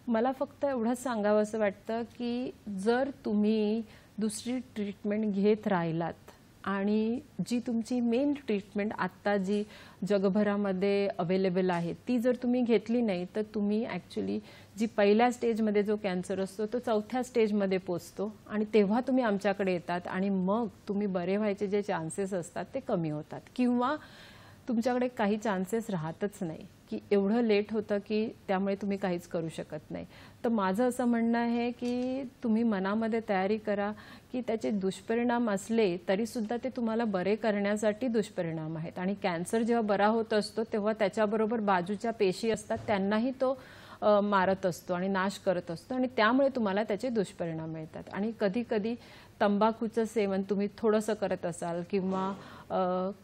Speaker 2: मला फक्त एवढंच सांगावं असं वाटतं की जर तुम्ही दुसरी ट्रीटमेंट घेत राहिलात आणि जी तुमची मेन ट्रीटमेंट आत्ता जी जगभरामध्ये अवेलेबल आहे ती जर तुम्ही घेतली नाही, तर तुम्ही ॲक्च्युली जी पहिल्या स्टेजमध्ये जो कॅन्सर असतो तो 4थ्या स्टेजमध्ये पोचतो आणि तेव्हा तुम्ही आमच्याकडे येतात आणि मग तुम्ही बरे व्हायचे जे चान्सेस असतात ते कमी होतात किंवा तुमच्याकडे काही चान्सेस राहतच नाही, की एवढं लेट होतं की त्यामुळे तुम्ही काहीच करू शकत नाही. तर माझं असं म्हणणं आहे की तुम्ही मनामध्ये तयारी करा की त्याचे दुष्परिणाम असले तरीसुद्धा ते तुम्हाला बरे करण्यासाठी दुष्परिणाम आहेत. आणि कॅन्सर जेव्हा बरा होत असतो तेव्हा त्याच्याबरोबर बाजूच्या पेशी असतात त्यांनाही तो मारत असतो आणि नाश करत असतो आणि त्यामुळे तुम्हाला त्याचे दुष्परिणाम मिळतात. आणि कधी कधी तंबाखूचं सेवन तुम्ही थोडंसं करत असाल किंवा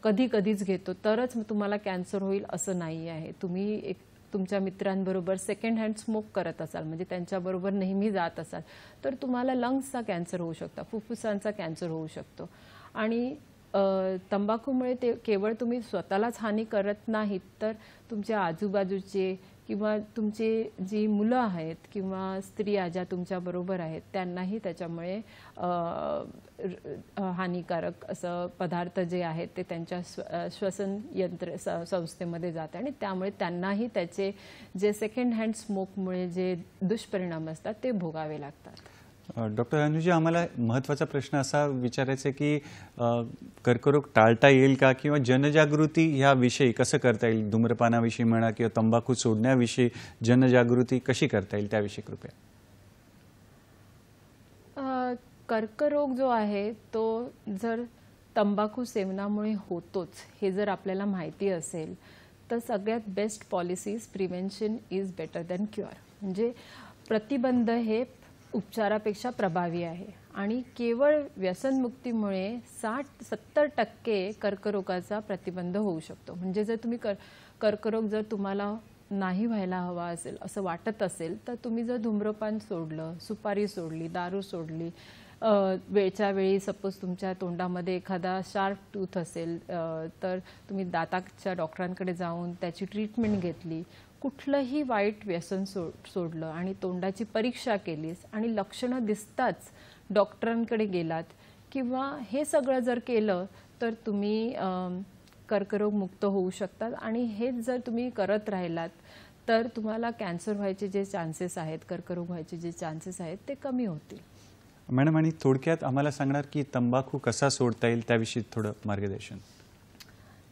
Speaker 2: कधी कधीच घेतो तरच तुम्हाला कॅन्सर होईल असं नाही आहे. तुम्ही एक तुमच्या मित्रांबरोबर सेकंड हँड स्मोक करत असाल, म्हणजे त्यांच्याबरोबर नेहमी जात असाल, तर तुम्हाला लंग्सचा कॅन्सर होऊ शकतो, फुफ्फुसांचा कॅन्सर होऊ शकतो. आणि तंबाखूमुळे ते केवळ तुम्ही स्वतःलाच हानी करत नाहीत, तर तुमच्या आजूबाजूचे किंवा तुमची जी मुलं आहेत किंवा स्त्रिया ज्या तुमच्याबरोबर आहेत त्यांनाही त्याच्यामुळे हानिकारक असं पदार्थ जे आहेत ते त्यांच्या श्वसन यंत्र संस्थेमध्ये जाते आणि त्यामुळे त्यांनाही त्याचे जे सेकंड हँड स्मोकमुळे जे दुष्परिणाम असतात ते भोगावे लागतात.
Speaker 1: डॉक्टर अनुजी, आम्हाला महत्त्वाचा प्रश्न असा विचारायचा आहे की कर्करोग टाळता येईल का किंवा जनजागृती ह्याविषयी कसं करता येईल? धूम्रपानाविषयी म्हणा किंवा तंबाखू सोडण्याविषयी जनजागृती कशी करता येईल त्याविषयी कृपया.
Speaker 2: कर्करोग जो आहे तो जर तंबाखू सेवनामुळे होतोच हे जर आपल्याला माहिती असेल तर सगळ्यात best policies prevention is better than cure. म्हणजे प्रतिबंध हे उपचारापेक्षा प्रभावी आहे आणि केवळ व्यसनमुक्तीमुळे 60-70% कर्करोगाचा प्रतिबंध होऊ शकतो. म्हणजे जर तुम्ही कर्करोग जर तुम्हाला नाही व्हायला हवा असेल असं वाटत असेल तर तुम्ही जर धूम्रपान सोडलं, सुपारी सोडली, दारू सोडली, वेळच्या वेळी सपोज तुमच्या तोंडामध्ये एखादा शार्प टूथ असेल तर तुम्ही दाताच्या डॉक्टरांकडे जाऊन त्याची ट्रीटमेंट घेतली, कुठलंही वाईट व्यसन सोडलं आणि तोंडाची परीक्षा केलीस आणि लक्षणं दिसताच डॉक्टरांकडे गेलात किंवा हे सगळं जर केलं तर तुम्ही कर्करोग मुक्त होऊ शकतात. आणि हेच जर तुम्ही करत राहिलात तर तुम्हाला कॅन्सर व्हायचे जे चान्सेस आहेत, कर्करोग व्हायचे जे चान्सेस आहेत ते कमी होतील.
Speaker 1: मॅडम, आणि थोडक्यात आम्हाला सांगणार की तंबाखू कसा सोडता येईल त्याविषयी थोडं मार्गदर्शन.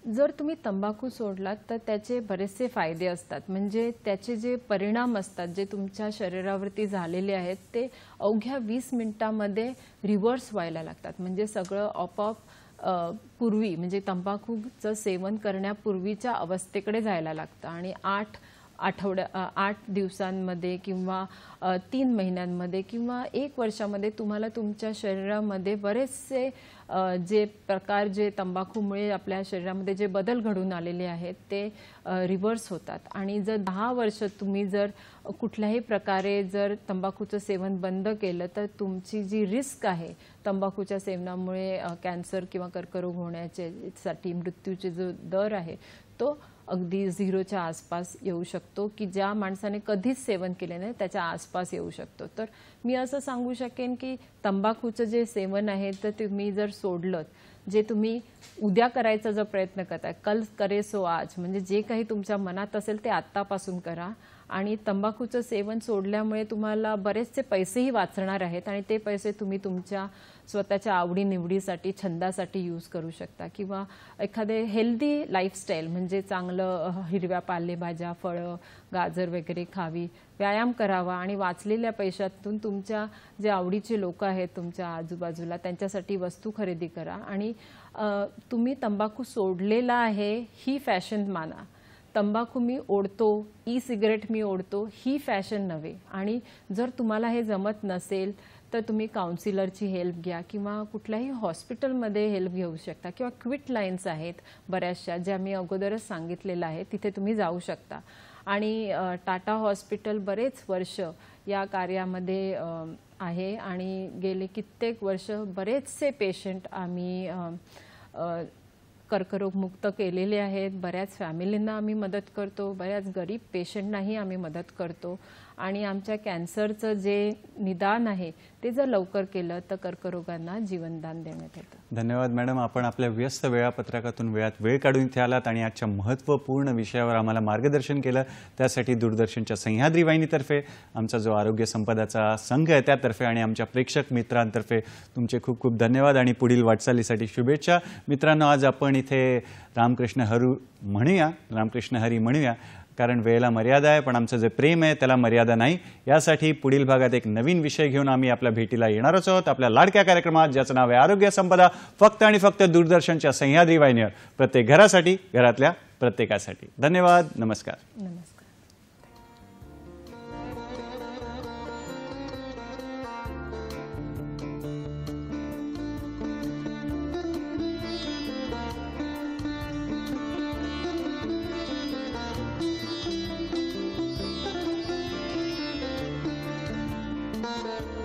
Speaker 2: जर तुम्ही तंबाखू सोडलात तर त्याचे बरेचसे फायदे असतात. म्हणजे त्याचे जे परिणाम असतात जे तुमच्या शरीरावरती झालेले आहेत ते अवघ्या 20 मिनिटांमध्ये रिव्हर्स व्हायला लागतात. म्हणजे सगळं आपोआप पूर्वी म्हणजे तंबाखूचं सेवन करण्यापूर्वीच्या अवस्थेकडे जायला लागतं आणि 8 दिवसांमध्ये किंवा 3 महिन्यांमध्ये किंवा 1 वर्षामध्ये तुम्हाला तुमच्या शरीरामध्ये बरेचसे जे प्रकार जे तंबाखूमुळे आपल्या शरीरामध्ये जे बदल घडून आलेले आहेत ते रिव्हर्स होतात. आणि जर 10 वर्ष तुम्ही जर कुठल्याही प्रकारे जर तंबाखूचं सेवन बंद केलं तर तुमची जी रिस्क आहे तंबाखूच्या सेवनामुळे कॅन्सर किंवा कर्करोग होण्यासाठी मृत्यूचे जो दर आहे तो अगदी 0च्या आसपास येऊ शकतो, की ज्या माणसाने कधीच सेवन केले नाही त्याच्या आसपास येऊ शकतो. तर मी असं सांगू शकेन की तंबाखूचं जे सेवन आहे तर तुम्ही जर सोडलं, जे तुम्ही उद्या करायचा जो प्रयत्न करताय, कल करे सो आज, म्हणजे जे काही तुमच्या मनात असेल ते आत्तापासून करा. आणि तंबाखूचं सेवन सोडल्यामुळे तुम्हाला बरेचसे पैसेही वाचणार आहेत आणि ते पैसे तुम्ही तुमच्या स्वतःच्या आवडीनिवडीसाठी, छंदासाठी यूज करू शकता किंवा एखादे हेल्दी लाईफस्टाईल म्हणजे चांगलं हिरव्या पालेभाज्या, फळं, गाजर वगैरे खावी, व्यायाम करावा आणि वाचलेल्या पैशातून तुमच्या जे आवडीचे लोक आहेत तुमच्या आजूबाजूला त्यांच्यासाठी वस्तू खरेदी करा. आणि तुम्ही तंबाखू सोडलेला आहे ही फॅशन माना. तंबाखू मी ओढतो, ई सिगरेट मी ओढतो ही फॅशन नव्हे. आणि जर तुम्हाला हे जमत नसेल तर तुम्ही काउन्सिलरची हेल्प घ्या किंवा कुठल्याही हॉस्पिटलमध्ये हेल्प घेऊ शकता किंवा क्विट लाईन्स आहेत बऱ्याचशा ज्या मी अगोदरच सांगितलेलं आहे, तिथे तुम्ही जाऊ शकता. आणि टाटा हॉस्पिटल बरेच वर्ष या कार्यामध्ये आहे आणि गेले कित्येक वर्ष बरेचसे पेशंट आम्ही कर्करोगमुक्त केलेले आहेत. बऱ्याच फॅमिलींना आम्ही मदत करतो, बऱ्याच गरीब पेशंटनाही आम्ही मदत करतो. आणि आमच्या कॅन्सरचं जे निदान आहे ते जर लवकर केलं तर कर्करोगांना जीवनदान देण्यात येतं.
Speaker 1: धन्यवाद मॅडम, आपण आपल्या व्यस्त वेळापत्रकातून वेळ काढून इथे आलात आणि आजच्या महत्त्वपूर्ण विषयावर आम्हाला मार्गदर्शन केलं. त्यासाठी दूरदर्शनच्या सह्याद्री वाहिनीतर्फे, आमचा जो आरोग्य संपदाचा संघ आहे त्यातर्फे आणि आमच्या प्रेक्षक मित्रांतर्फे तुमचे खूप खूप धन्यवाद आणि पुढील वाटचालीसाठी शुभेच्छा. मित्रांनो, आज आपण इथे रामकृष्ण हरी म्हणूया, कारण वेळेला मर्यादा आहे, पण आमचं जे प्रेम आहे त्याला मर्यादा नाही. यासाठी पुढील भागात एक नवीन विषय घेऊन आम्ही आपल्या भेटीला येणारच आहोत, आपल्या लाडक्या कार्यक्रमात, ज्याचं नाव आहे आरोग्य संपदा, फक्त आणि फक्त दूरदर्शनच्या सह्याद्री वाहिनीवर, प्रत्येक घरासाठी, घरातल्या प्रत्येकासाठी. धन्यवाद. नमस्कार.
Speaker 2: नमस्कार.
Speaker 8: Thank you.